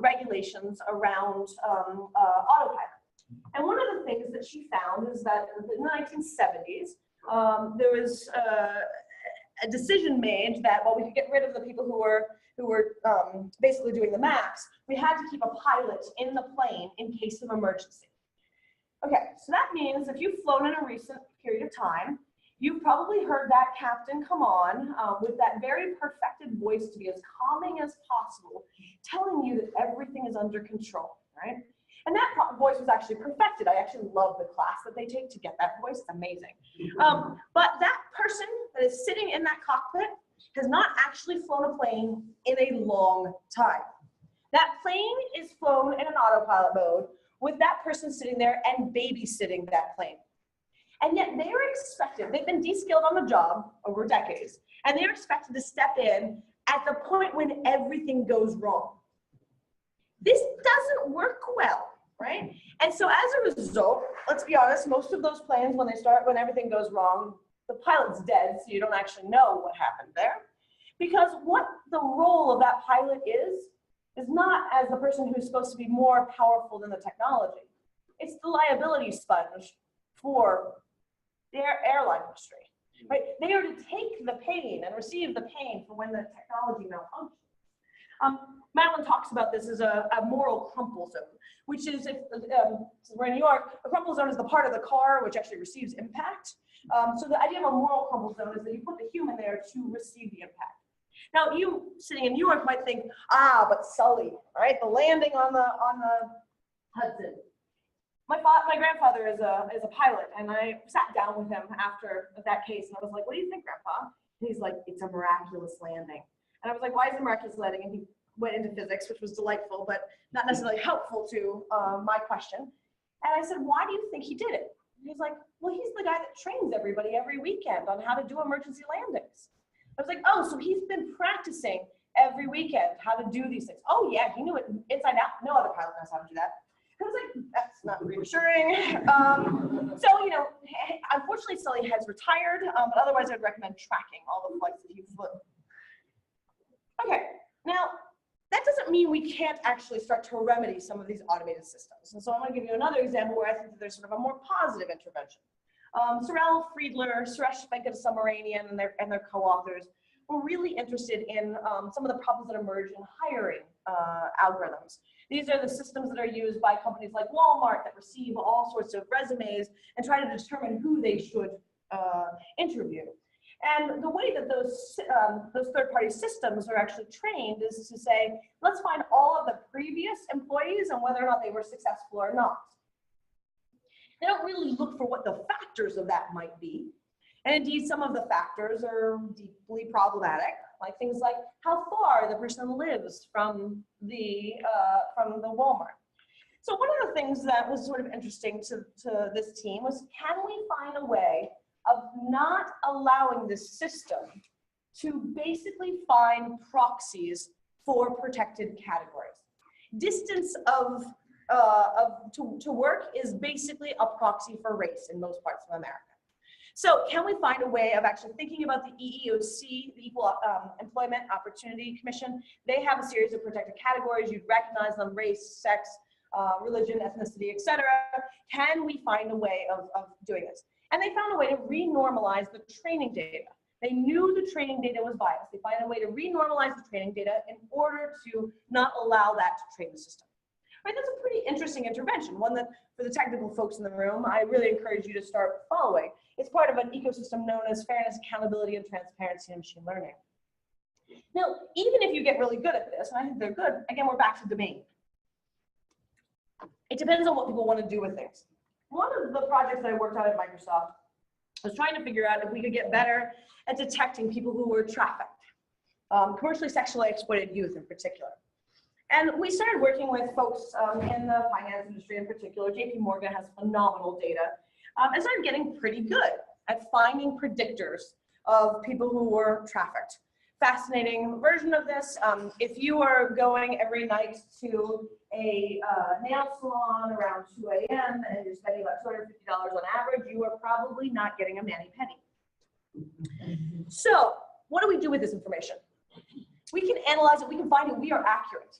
regulations around autopilot. And one of the things that she found is that in the 1970s, there was a decision made that while we could get rid of the people who were basically doing the max, we had to keep a pilot in the plane in case of emergency. Okay, so that means if you've flown in a recent period of time, you've probably heard that captain come on with that very perfected voice to be as calming as possible, telling you that everything is under control, right? And that voice was actually perfected. I actually love the class that they take to get that voice. It's amazing. But that person that is sitting in that cockpit has not actually flown a plane in a long time. That plane is flown in an autopilot mode with that person sitting there and babysitting that plane. And yet they are expected, they've been de-skilled on the job over decades, and they're expected to step in at the point when everything goes wrong. This doesn't work well, right? And so as a result, let's be honest, most of those planes, when everything goes wrong, the pilot's dead, so you don't actually know what happened there. Because what the role of that pilot is not as the person who's supposed to be more powerful than the technology. It's the liability sponge for their airline industry, right? They are to take the pain and receive the pain for when the technology malfunctions. Madeline talks about this as a moral crumple zone, which is, if we're in New York, a crumple zone is the part of the car which actually receives impact. So the idea of a moral crumple zone is that you put the human there to receive the impact. Now, you sitting in New York might think, but Sully, right? The landing on the Hudson. My grandfather is a pilot, and I sat down with him after that case, and I was like, "What do you think, Grandpa?" And he's like, "It's a miraculous landing." And I was like, "Why is it a miraculous landing?" And he went into physics, which was delightful, but not necessarily helpful to my question. And I said, "Why do you think he did it?" And he's like, "Well, he's the guy that trains everybody every weekend on how to do emergency landings." I was like, "Oh, so he's been practicing every weekend how to do these things." "Oh yeah, he knew it inside out. No other pilot knows how to do that." I was like, "That's not reassuring." So, unfortunately, Sully has retired, but otherwise I'd recommend tracking all the flights that he flew. Okay, now that doesn't mean we can't actually start to remedy some of these automated systems. And so I'm going to give you another example where I think that there's sort of a more positive intervention. Sorel, Friedler, Suresh Venkatasamarayan, and their co-authors were really interested in some of the problems that emerge in hiring algorithms. These are the systems that are used by companies like Walmart that receive all sorts of resumes and try to determine who they should interview. And the way that those third-party systems are actually trained is to say, let's find all of the previous employees and whether or not they were successful or not. They don't really look for what the factors of that might be. And indeed, some of the factors are deeply problematic, like things like how far the person lives from the Walmart. So one of the things that was sort of interesting to this team was, can we find a way of not allowing this system to basically find proxies for protected categories? Distance to work is basically a proxy for race in most parts of America. So can we find a way of actually thinking about the EEOC, the Equal Employment Opportunity Commission? They have a series of protected categories. You'd recognize them: race, sex, religion, ethnicity, etc. Can we find a way of doing this? And they found a way to renormalize the training data. They knew the training data was biased. They find a way to renormalize the training data in order to not allow that to train the system. Right, that's a pretty interesting intervention, one that for the technical folks in the room, I really encourage you to start following. It's part of an ecosystem known as fairness, accountability, and transparency in machine learning. Now, even if you get really good at this, and I think they're good, again, we're back to domain. It depends on what people want to do with things. One of the projects that I worked on at Microsoft was trying to figure out if we could get better at detecting people who were trafficked, commercially sexually exploited youth in particular. And we started working with folks in the finance industry in particular. JP Morgan has phenomenal data, and started getting pretty good at finding predictors of people who were trafficked. Fascinating version of this. If you are going every night to a nail salon around 2 a.m. and you're spending about $250 on average, you are probably not getting a mani-pedi. So what do we do with this information? We can analyze it, we can find it, we are accurate.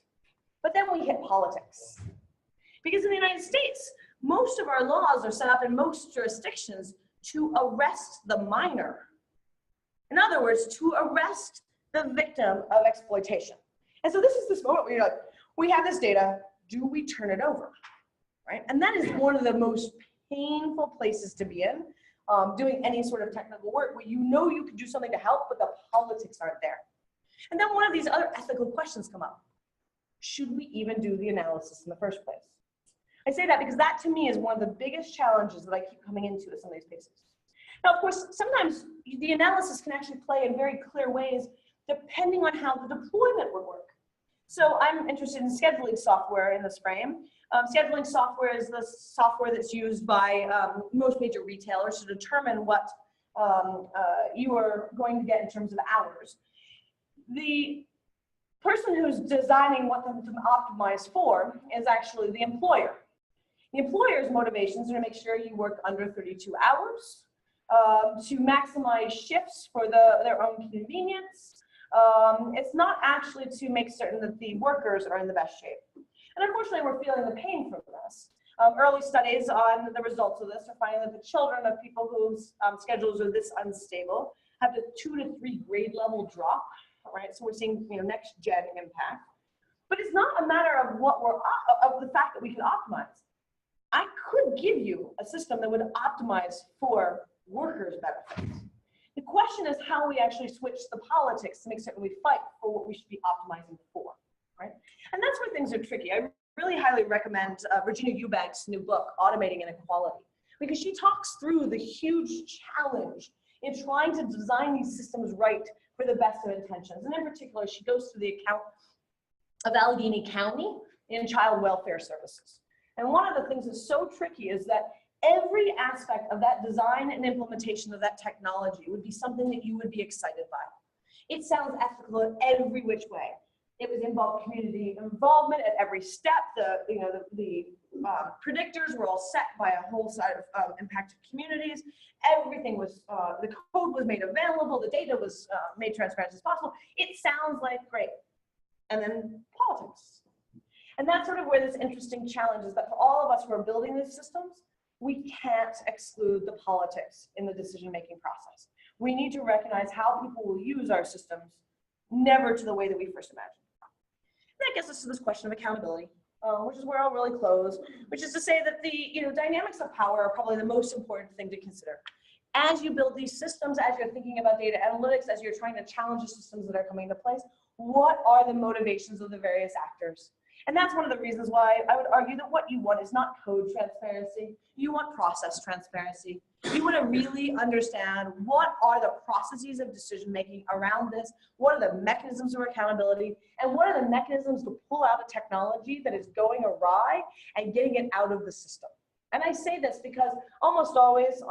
But then we hit politics. Because in the United States, most of our laws are set up in most jurisdictions to arrest the minor. In other words, to arrest the victim of exploitation. And so this is this moment where you're like, we have this data, do we turn it over, right? And that is one of the most painful places to be in, doing any sort of technical work where you know you can do something to help, but the politics aren't there. And then one of these other ethical questions come up. Should we even do the analysis in the first place? I say that because that to me is one of the biggest challenges that I keep coming into with some of these cases. Now, of course, sometimes the analysis can actually play in very clear ways depending on how the deployment would work. So I'm interested in scheduling software in this frame. Scheduling software is the software that's used by most major retailers to determine what you are going to get in terms of hours. The person who's designing what them to optimize for is actually the employer. The employer's motivations are to make sure you work under 32 hours, to maximize shifts for their own convenience. It's not actually to make certain that the workers are in the best shape. And unfortunately, we're feeling the pain from this. Early studies on the results of this are finding that the children of people whose schedules are this unstable have a 2 to 3 grade level drop, right? So we're seeing, next gen impact. But it's not a matter of of the fact that we can optimize. I could give you a system that would optimize for workers' benefits. The question is how we actually switch the politics to make certain we fight for what we should be optimizing for, right? And that's where things are tricky. I really highly recommend Virginia Eubank's new book, Automating Inequality, because she talks through the huge challenge in trying to design these systems right for the best of intentions. And in particular, she goes through the account of Allegheny County in child welfare services. And one of the things that's so tricky is that every aspect of that design and implementation of that technology would be something that you would be excited by. It sounds ethical in every which way. It was involved community involvement at every step. The predictors were all set by a whole set of impacted communities. Everything was, the code was made available. The data was made transparent as possible. It sounds like great. And then politics. And that's sort of where this interesting challenge is that for all of us who are building these systems, we can't exclude the politics in the decision-making process. We need to recognize how people will use our systems, never to the way that we first imagined. And that gets us to this question of accountability, which is where I'll really close, which is to say that the dynamics of power are probably the most important thing to consider. As you build these systems, as you're thinking about data analytics, as you're trying to challenge the systems that are coming into place, what are the motivations of the various actors? And that's one of the reasons why I would argue that what you want is not code transparency. You want process transparency. You want to really understand what are the processes of decision-making around this, what are the mechanisms of accountability, and what are the mechanisms to pull out a technology that is going awry and getting it out of the system. And I say this because almost always,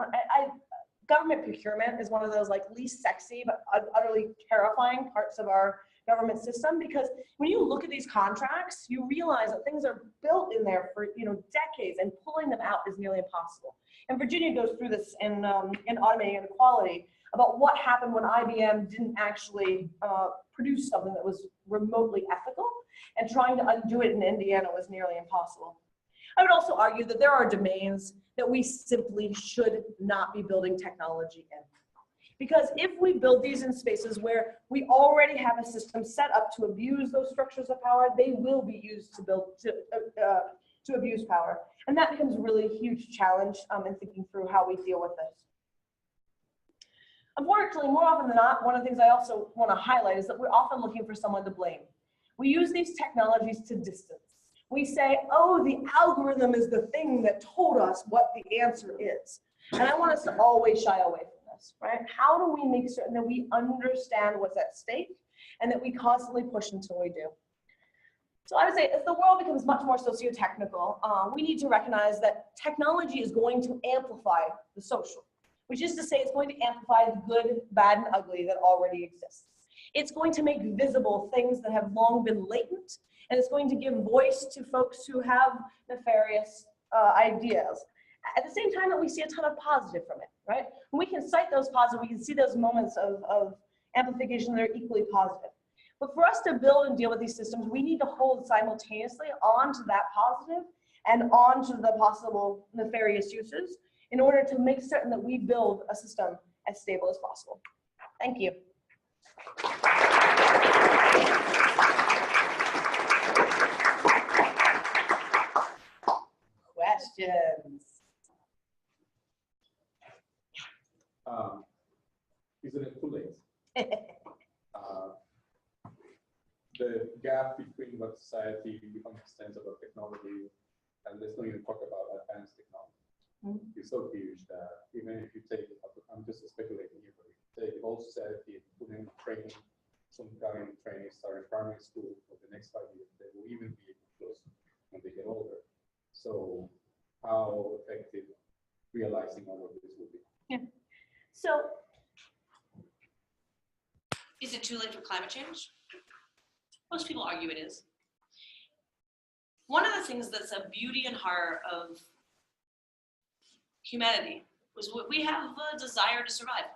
government procurement is one of those least sexy but utterly terrifying parts of our government system, because when you look at these contracts, you realize that things are built in there for decades, and pulling them out is nearly impossible. And Virginia goes through this in Automating Inequality about what happened when IBM didn't actually produce something that was remotely ethical, and trying to undo it in Indiana was nearly impossible. I would also argue that there are domains that we simply should not be building technology in. Because if we build these in spaces where we already have a system set up to abuse those structures of power, they will be used to abuse power. And that becomes a really huge challenge in thinking through how we deal with this. Unfortunately, more often than not, one of the things I also want to highlight is that we're often looking for someone to blame. We use these technologies to distance. We say, oh, the algorithm is the thing that told us what the answer is. And I want us to always shy away from this, right? How do we make certain that we understand what's at stake and that we constantly push until we do? So I would say as the world becomes much more socio-technical, we need to recognize that technology is going to amplify the social, which is to say it's going to amplify the good, bad, and ugly that already exists. It's going to make visible things that have long been latent, and it's going to give voice to folks who have nefarious ideas. At the same time that we see a ton of positive from it, right? When we can cite those positive, we can see those moments of amplification that are equally positive. But for us to build and deal with these systems, we need to hold simultaneously on to that positive and on to the possible nefarious uses in order to make certain that we build a system as stable as possible. Thank you. Questions? Isn't it too late? The gap between what society understands about technology, and let's not even talk about advanced technology, is so huge that even if you take, I'm just speculating here, but if you take the whole society and put in training, some kind of training starting primary school for the next 5 years, they will even be close when they get older. So how effective realizing all of this will be? Yeah. So, is it too late for climate change? Most people argue it is. One of the things that's a beauty and heart of humanity was we have a desire to survive.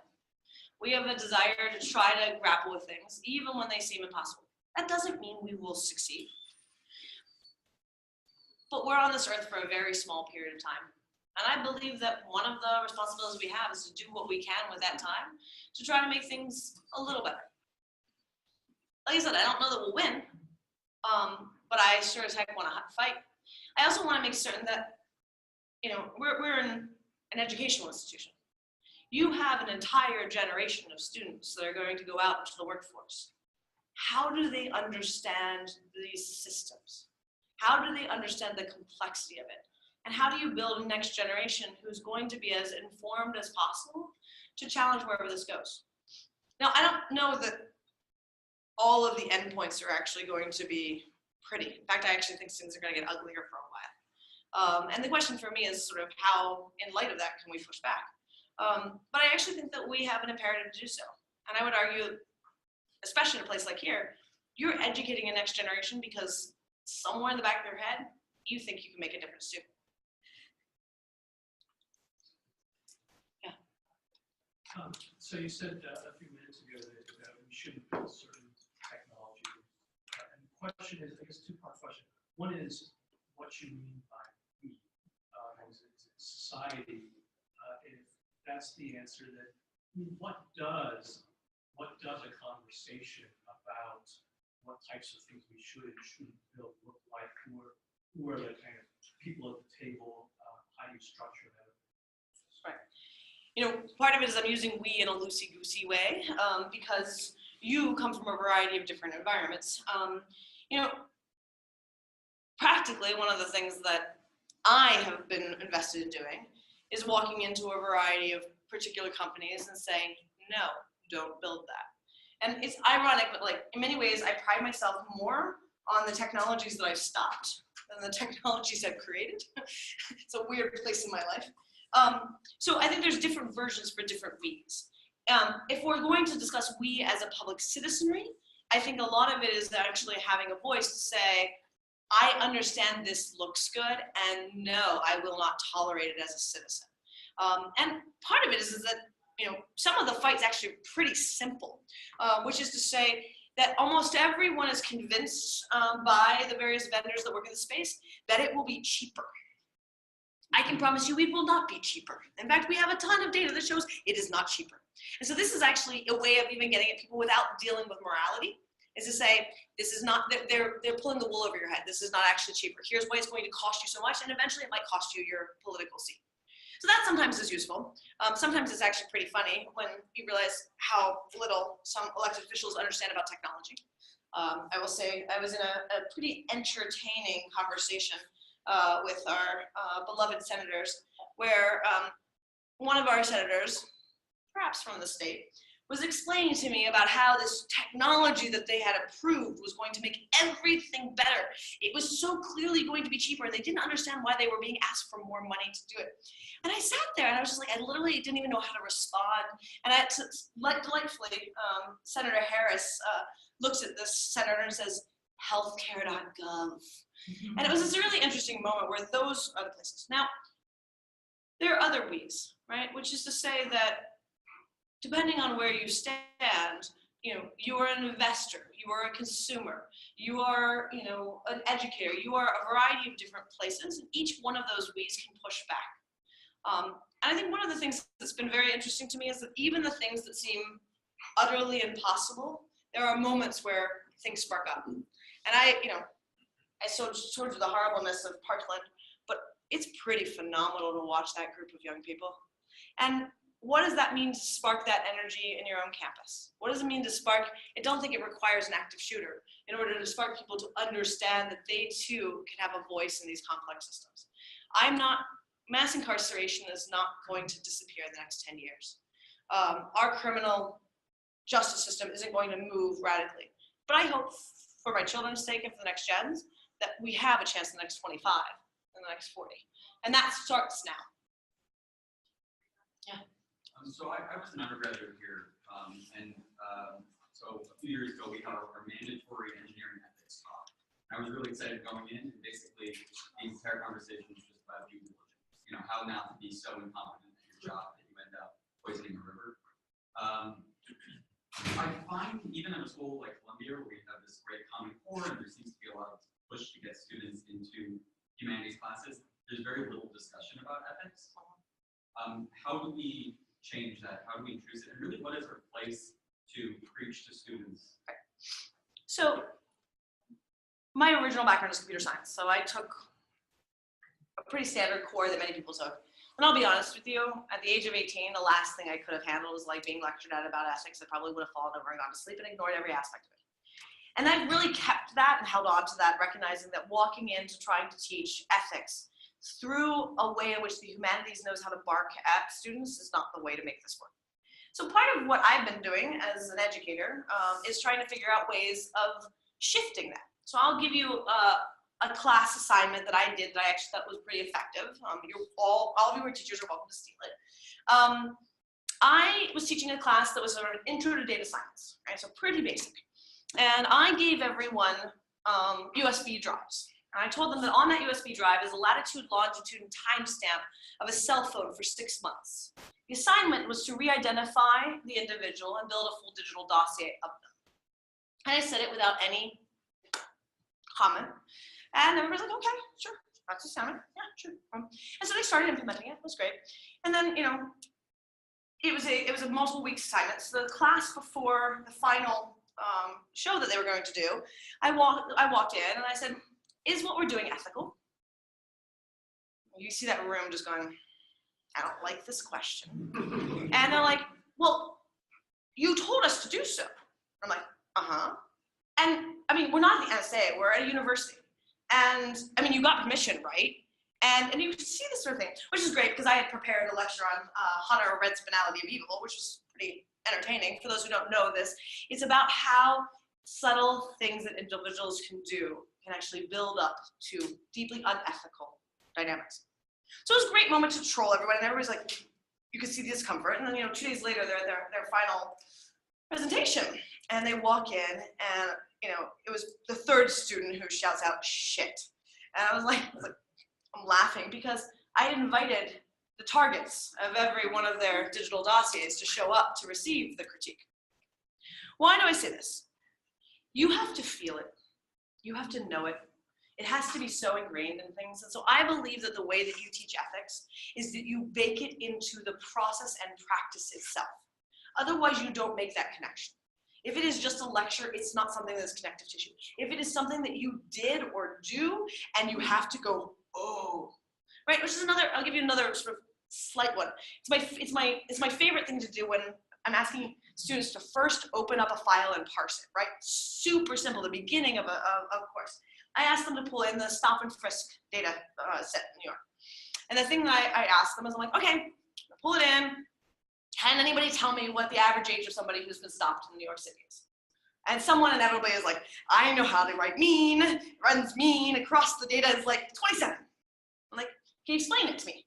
We have a desire to try to grapple with things, even when they seem impossible. That doesn't mean we will succeed. But we're on this earth for a very small period of time. And I believe that one of the responsibilities we have is to do what we can with that time to try to make things a little better. Like I said, I don't know that we'll win, but I sure as heck want to fight. I also want to make certain that, you know, we're in an educational institution. You have an entire generation of students that are going to go out into the workforce. How do they understand these systems? How do they understand the complexity of it? And how do you build a next generation who's going to be as informed as possible to challenge wherever this goes? Now, I don't know that all of the endpoints are actually going to be pretty. In fact, I actually think things are going to get uglier for a while. And the question for me is sort of how, in light of that, can we push back? But I actually think that we have an imperative to do so. And I would argue, especially in a place like here, you're educating a next generation because somewhere in the back of their head, you think you can make a difference too. Yeah. So you said a few minutes ago that we shouldn't build certain technology. And the question is, I guess, two-part question. One is what you mean by we, is it society? If that's the answer, then what does a conversation about what types of things we should and shouldn't build look like? Who are the kind of people at the table? How do you structure that? Right. You know, part of it is I'm using we in a loosey-goosey way because you come from a variety of different environments. You know, practically one of the things that I have been invested in doing is walking into a variety of particular companies and saying, no, don't build that. And it's ironic, but like in many ways, I pride myself more on the technologies that I've stopped than the technologies I've created. It's a weird place in my life. So I think there's different versions for different we's. If we're going to discuss we as a public citizenry, I think a lot of it is actually having a voice to say, I understand this looks good, and no, I will not tolerate it as a citizen. And part of it is that, you know, some of the fight's actually pretty simple, which is to say that almost everyone is convinced by the various vendors that work in the space that it will be cheaper. I can promise you it will not be cheaper. In fact, we have a ton of data that shows it is not cheaper. And so this is actually a way of even getting at people without dealing with morality, is to say, this is not, they're pulling the wool over your head. This is not actually cheaper. Here's why it's going to cost you so much, and eventually it might cost you your political seat. So that sometimes is useful. Sometimes it's actually pretty funny when you realize how little some elected officials understand about technology. I will say I was in a pretty entertaining conversation with our beloved senators, where one of our senators, perhaps from the state, was explaining to me about how this technology that they had approved was going to make everything better. It was so clearly going to be cheaper, and they didn't understand why they were being asked for more money to do it. And I sat there and I was just like, I literally didn't even know how to respond. And delightfully, Senator Harris looks at this senator and says, healthcare.gov. And it was this really interesting moment where those are the places. Now, there are other we's, right? Which is to say that depending on where you stand, you are an investor, you are a consumer, you are, an educator, you are a variety of different places, and each one of those we's can push back. And I think one of the things that's been very interesting to me is that even the things that seem utterly impossible, there are moments where things spark up. And I sort of the horribleness of Parkland, but it's pretty phenomenal to watch that group of young people. And what does that mean to spark that energy in your own campus? What does it mean to spark? I don't think it requires an active shooter in order to spark people to understand that they too can have a voice in these complex systems. Mass incarceration is not going to disappear in the next 10 years. Our criminal justice system isn't going to move radically. But I hope for my children's sake and for the next gens that we have a chance in the next 25 and the next 40. And that starts now. Yeah. So I was an undergraduate here, so a few years ago we had our mandatory engineering ethics talk. I was really excited going in, and basically the entire conversation was just about due diligence. How not to be so incompetent at your job that you end up poisoning a river. I find even at a school like Columbia, where we have this great common core, and there seems to be a lot of push to get students into humanities classes, there's very little discussion about ethics. How do we change that? How do we introduce it? And really, what is our place to preach to students? So my original background is computer science. So I took a pretty standard core that many people took. And I'll be honest with you, at the age of 18, the last thing I could have handled was like being lectured at about ethics. I probably would have fallen over and gone to sleep and ignored every aspect of it. And I've really kept that and held on to that, recognizing that walking into trying to teach ethics through a way in which the humanities knows how to bark at students is not the way to make this work. So part of what I've been doing as an educator is trying to figure out ways of shifting that. So I'll give you a class assignment that I did that I actually thought was pretty effective. All of you are teachers are welcome to steal it. I was teaching a class that was sort of an intro to data science, right? So pretty basic. And I gave everyone USB drives. And I told them that on that USB drive is a latitude, longitude, and timestamp of a cell phone for 6 months. The assignment was to re-identify the individual and build a full digital dossier of them. And I said it without any comment. And everybody's like, okay, sure, that's the assignment. Yeah, sure. And so they started implementing it. It was great. And then, it was a multiple week assignment. So the class before the final show that they were going to do, I walked in and I said, is what we're doing ethical? You see that room just going, I don't like this question. And they're like, well, you told us to do so. I'm like, uh-huh. And I mean, we're not at the NSA, we're at a university. And I mean, you got permission, right? And you see this sort of thing, which is great because I had prepared a lecture on Hannah Arendt's Banality of Evil, which was pretty entertaining. For those who don't know this, it's about how subtle things that individuals can do can actually build up to deeply unethical dynamics. So it was a great moment to troll everyone, and everybody's like, you could see the discomfort. And then 2 days later, they're at their final presentation, and they walk in, and it was the third student who shouts out shit. And I was like I'm laughing because I had invited the targets of every one of their digital dossiers to show up to receive the critique. Why do I say this? You have to feel it. You have to know it. It has to be so ingrained in things. And so I believe that the way that you teach ethics is that you bake it into the process and practice itself. Otherwise, you don't make that connection. If it is just a lecture, it's not something that's connective tissue. If it is something that you did or do, and you have to go, oh, right? Which is I'll give you another sort of slight one. It's my favorite thing to do when I'm asking students to first open up a file and parse it, right? Super simple, the beginning of a course. I asked them to pull in the stop and frisk data set in New York. And the thing that I asked them is, I'm like, okay, pull it in. Can anybody tell me what the average age of somebody who's been stopped in New York City is? And someone inevitably is like, I know how to write mean, runs mean, across the data is like 27. I'm like, can you explain it to me?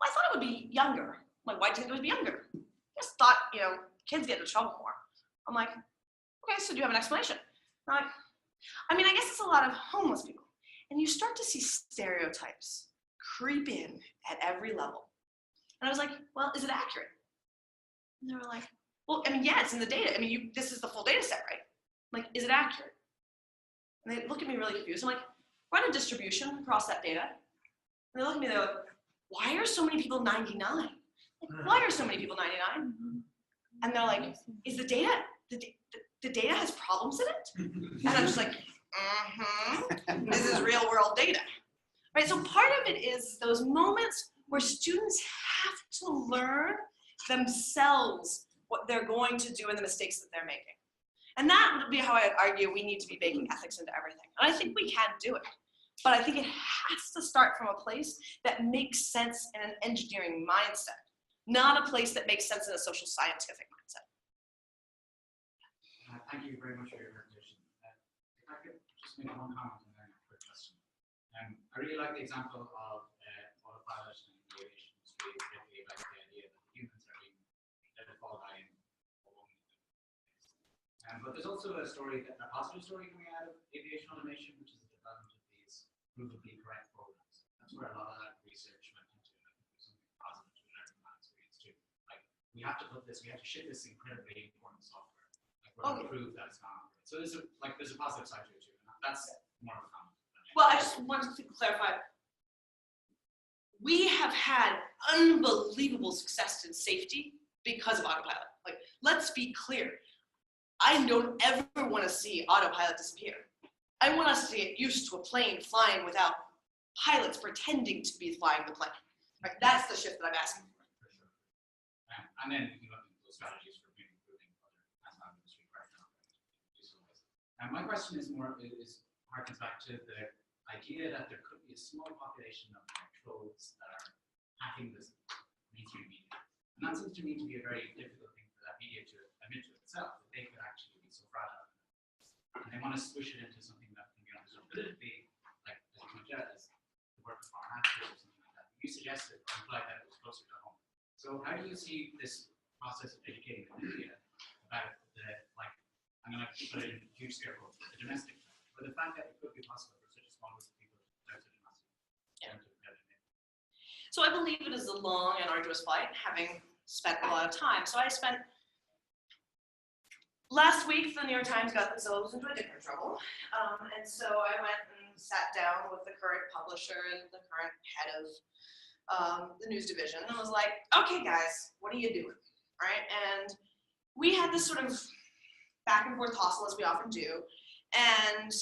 Well, I thought it would be younger. I'm like, why do you think it would be younger? I just thought, kids get into trouble more. I'm like, okay, so do you have an explanation? I'm like, I mean, I guess it's a lot of homeless people. And you start to see stereotypes creep in at every level. And I was like, well, is it accurate? And they were like, well, I mean, yeah, it's in the data. I mean, this is the full data set, right? Like, is it accurate? And they look at me really confused. I'm like, run a distribution across that data. And they look at me, they're like, why are so many people 99? Like, why are so many people 99? And they're like, is the data, the data has problems in it? And I'm just like, this is real world data. Right, so part of it is those moments where students have to learn themselves what they're going to do and the mistakes that they're making. And that would be how I'd argue we need to be baking ethics into everything. And I think we can do it. But I think it has to start from a place that makes sense in an engineering mindset, not a place that makes sense in a social scientific mindset. Thank you very much for your presentation. If I could just make one comment and then a quick question. I really like the example of autopilot and the aviation industry, particularly about the idea that humans are being the default guy in a woman. But there's also a story, a positive story coming out of aviation automation, which is the development of these provably correct programs. That's where a lot of that research went into. I think there's something positive to learn from that experience too. Like, we have to put this, we have to ship this incredibly important software. Like, we're going to prove that it's not. So there's a positive side to it too. And that's more of a comment. Well, I just wanted to clarify. We have had unbelievable success in safety because of autopilot. Like, let's be clear. I don't ever want to see autopilot disappear. I want us to get used to a plane flying without pilots pretending to be flying the plane. Right? That's the shift that I'm asking for. For sure. And then we can look at those strategies for improving other transport industry right now. And my question is harkens back to the idea that there could be a small population of trolls that are hacking this mainstream media. And that seems to me to be a very difficult thing for that media to admit to itself, that they could actually be so fragile. And they want to squish it into something that can be understood politically, like as you pointed out, as the work of foreign actors or something like that. You suggested or implied that it was closer to home. So how do you see this process of educating the media about the, like, I'm going to put it in huge scare quotes, the domestic side, or the fact that it could be possible for such a small group of people to start such a massive. So I believe it is a long and arduous fight, having spent a lot of time. So I spent, last week the New York Times got themselves into a different trouble. And so I went and sat down with the current publisher and the current head of the news division and was like, okay guys, what are you doing, right? And we had this sort of back and forth tussle as we often do. And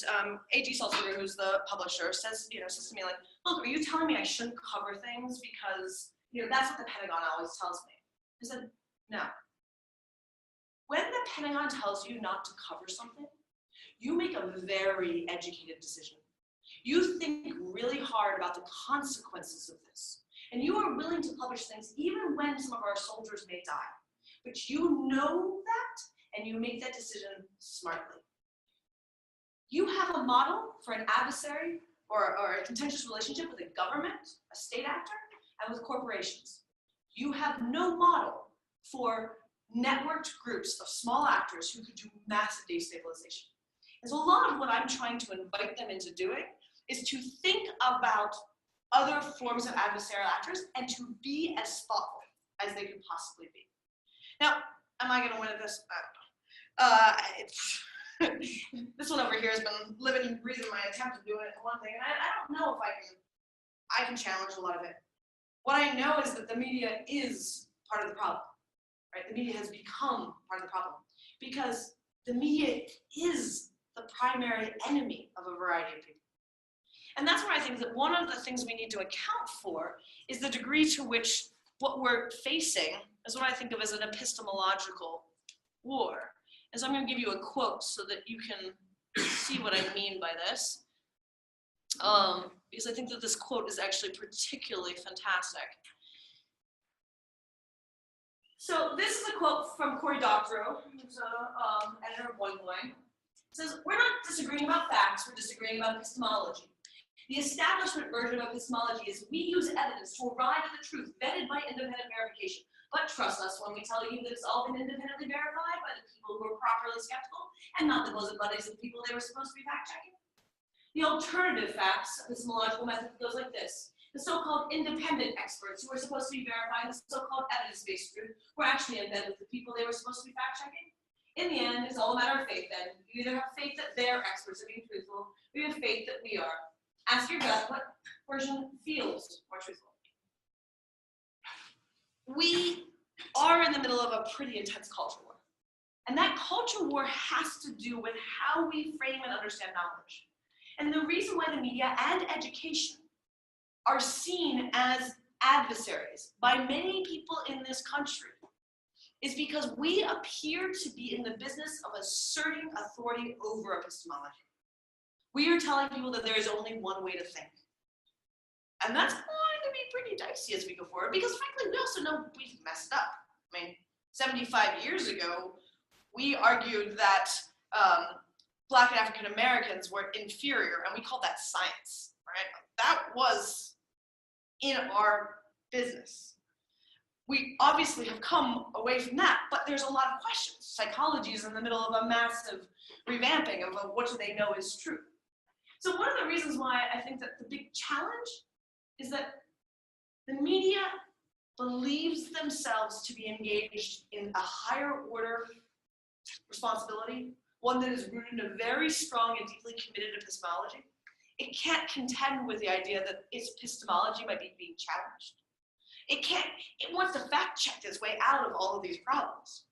A.G. Salzberger, who's the publisher, says to me, like, look, are you telling me I shouldn't cover things because, that's what the Pentagon always tells me? I said, no. When the Pentagon tells you not to cover something, you make a very educated decision. You think really hard about the consequences of this. And you are willing to publish things even when some of our soldiers may die. But you know that, and you make that decision smartly. You have a model for an adversary or a contentious relationship with a government, a state actor, and with corporations. You have no model for networked groups of small actors who could do massive destabilization. And so a lot of what I'm trying to invite them into doing is to think about other forms of adversarial actors and to be as thoughtful as they could possibly be. Now, am I going to win at this? I don't know. This one over here has been living and breathing my attempt at doing it one thing, and I don't know if I can challenge a lot of it. What I know is that the media is part of the problem, right? The media has become part of the problem because the media is the primary enemy of a variety of people. And that's where I think that one of the things we need to account for is the degree to which what we're facing is what I think of as an epistemological war. And so I'm going to give you a quote so that you can see what I mean by this. Because I think that this quote is actually particularly fantastic. So this is a quote from Cory Doctorow, who's an editor of Boing Boing. It says, "We're not disagreeing about facts, we're disagreeing about epistemology. The establishment version of epistemology is we use evidence to arrive at the truth, vetted by independent verification. But trust us when we tell you that it's all been independently verified by the people who are properly skeptical and not the bosom buddies of the people they were supposed to be fact-checking. The alternative facts epistemological method goes like this. The so-called independent experts who are supposed to be verifying the so-called evidence-based truth were actually in bed with the people they were supposed to be fact-checking. In the end, it's all a matter of faith then. You either have faith that their experts are being truthful, or you have faith that we are. Ask your gut what version feels more truthful. We are in the middle of a pretty intense culture war. And that culture war has to do with how we frame and understand knowledge. And the reason why the media and education are seen as adversaries by many people in this country is because we appear to be in the business of asserting authority over epistemology. We are telling people that there is only one way to think. And that's going to be pretty dicey as we go forward, because frankly, we also know we've messed up. I mean, 75 years ago, we argued that Black and African Americans were inferior, and we called that science, right? That was in our business. We obviously have come away from that, but there's a lot of questions. Psychology is in the middle of a massive revamping of what do they know is true. So one of the reasons why I think that the big challenge is that the media believes themselves to be engaged in a higher order responsibility, one that is rooted in a very strong and deeply committed epistemology. It can't contend with the idea that its epistemology might be being challenged. It wants to fact check its way out of all of these problems.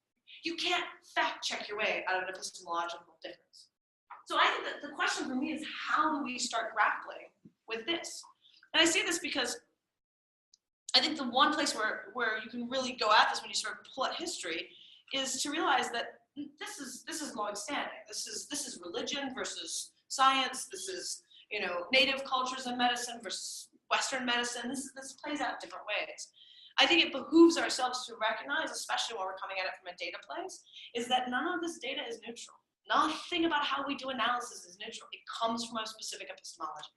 You can't fact check your way out of an epistemological difference. So I think that the question for me is, how do we start grappling with this? And I say this because I think the one place where you can really go at this when you sort of pull at history is to realize that this is long-standing. This is religion versus science. This is, you know, native cultures and medicine versus Western medicine. This plays out different ways. I think it behooves ourselves to recognize, especially when we're coming at it from a data place, is that none of this data is neutral. Nothing about how we do analysis is neutral. It comes from a specific epistemology.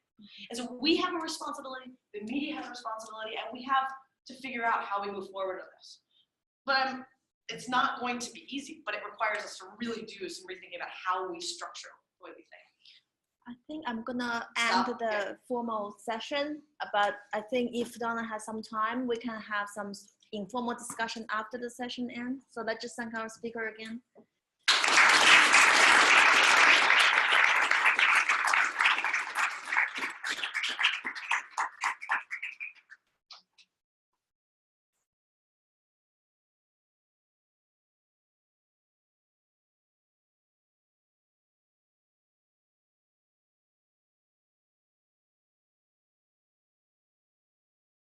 And so we have a responsibility, the media has a responsibility, and we have to figure out how we move forward on this. But it's not going to be easy, but it requires us to really do some rethinking about how we structure the way we think. I think I'm gonna end the formal session, but I think if Donna has some time, we can have some informal discussion after the session ends. So let's just thank our speaker again.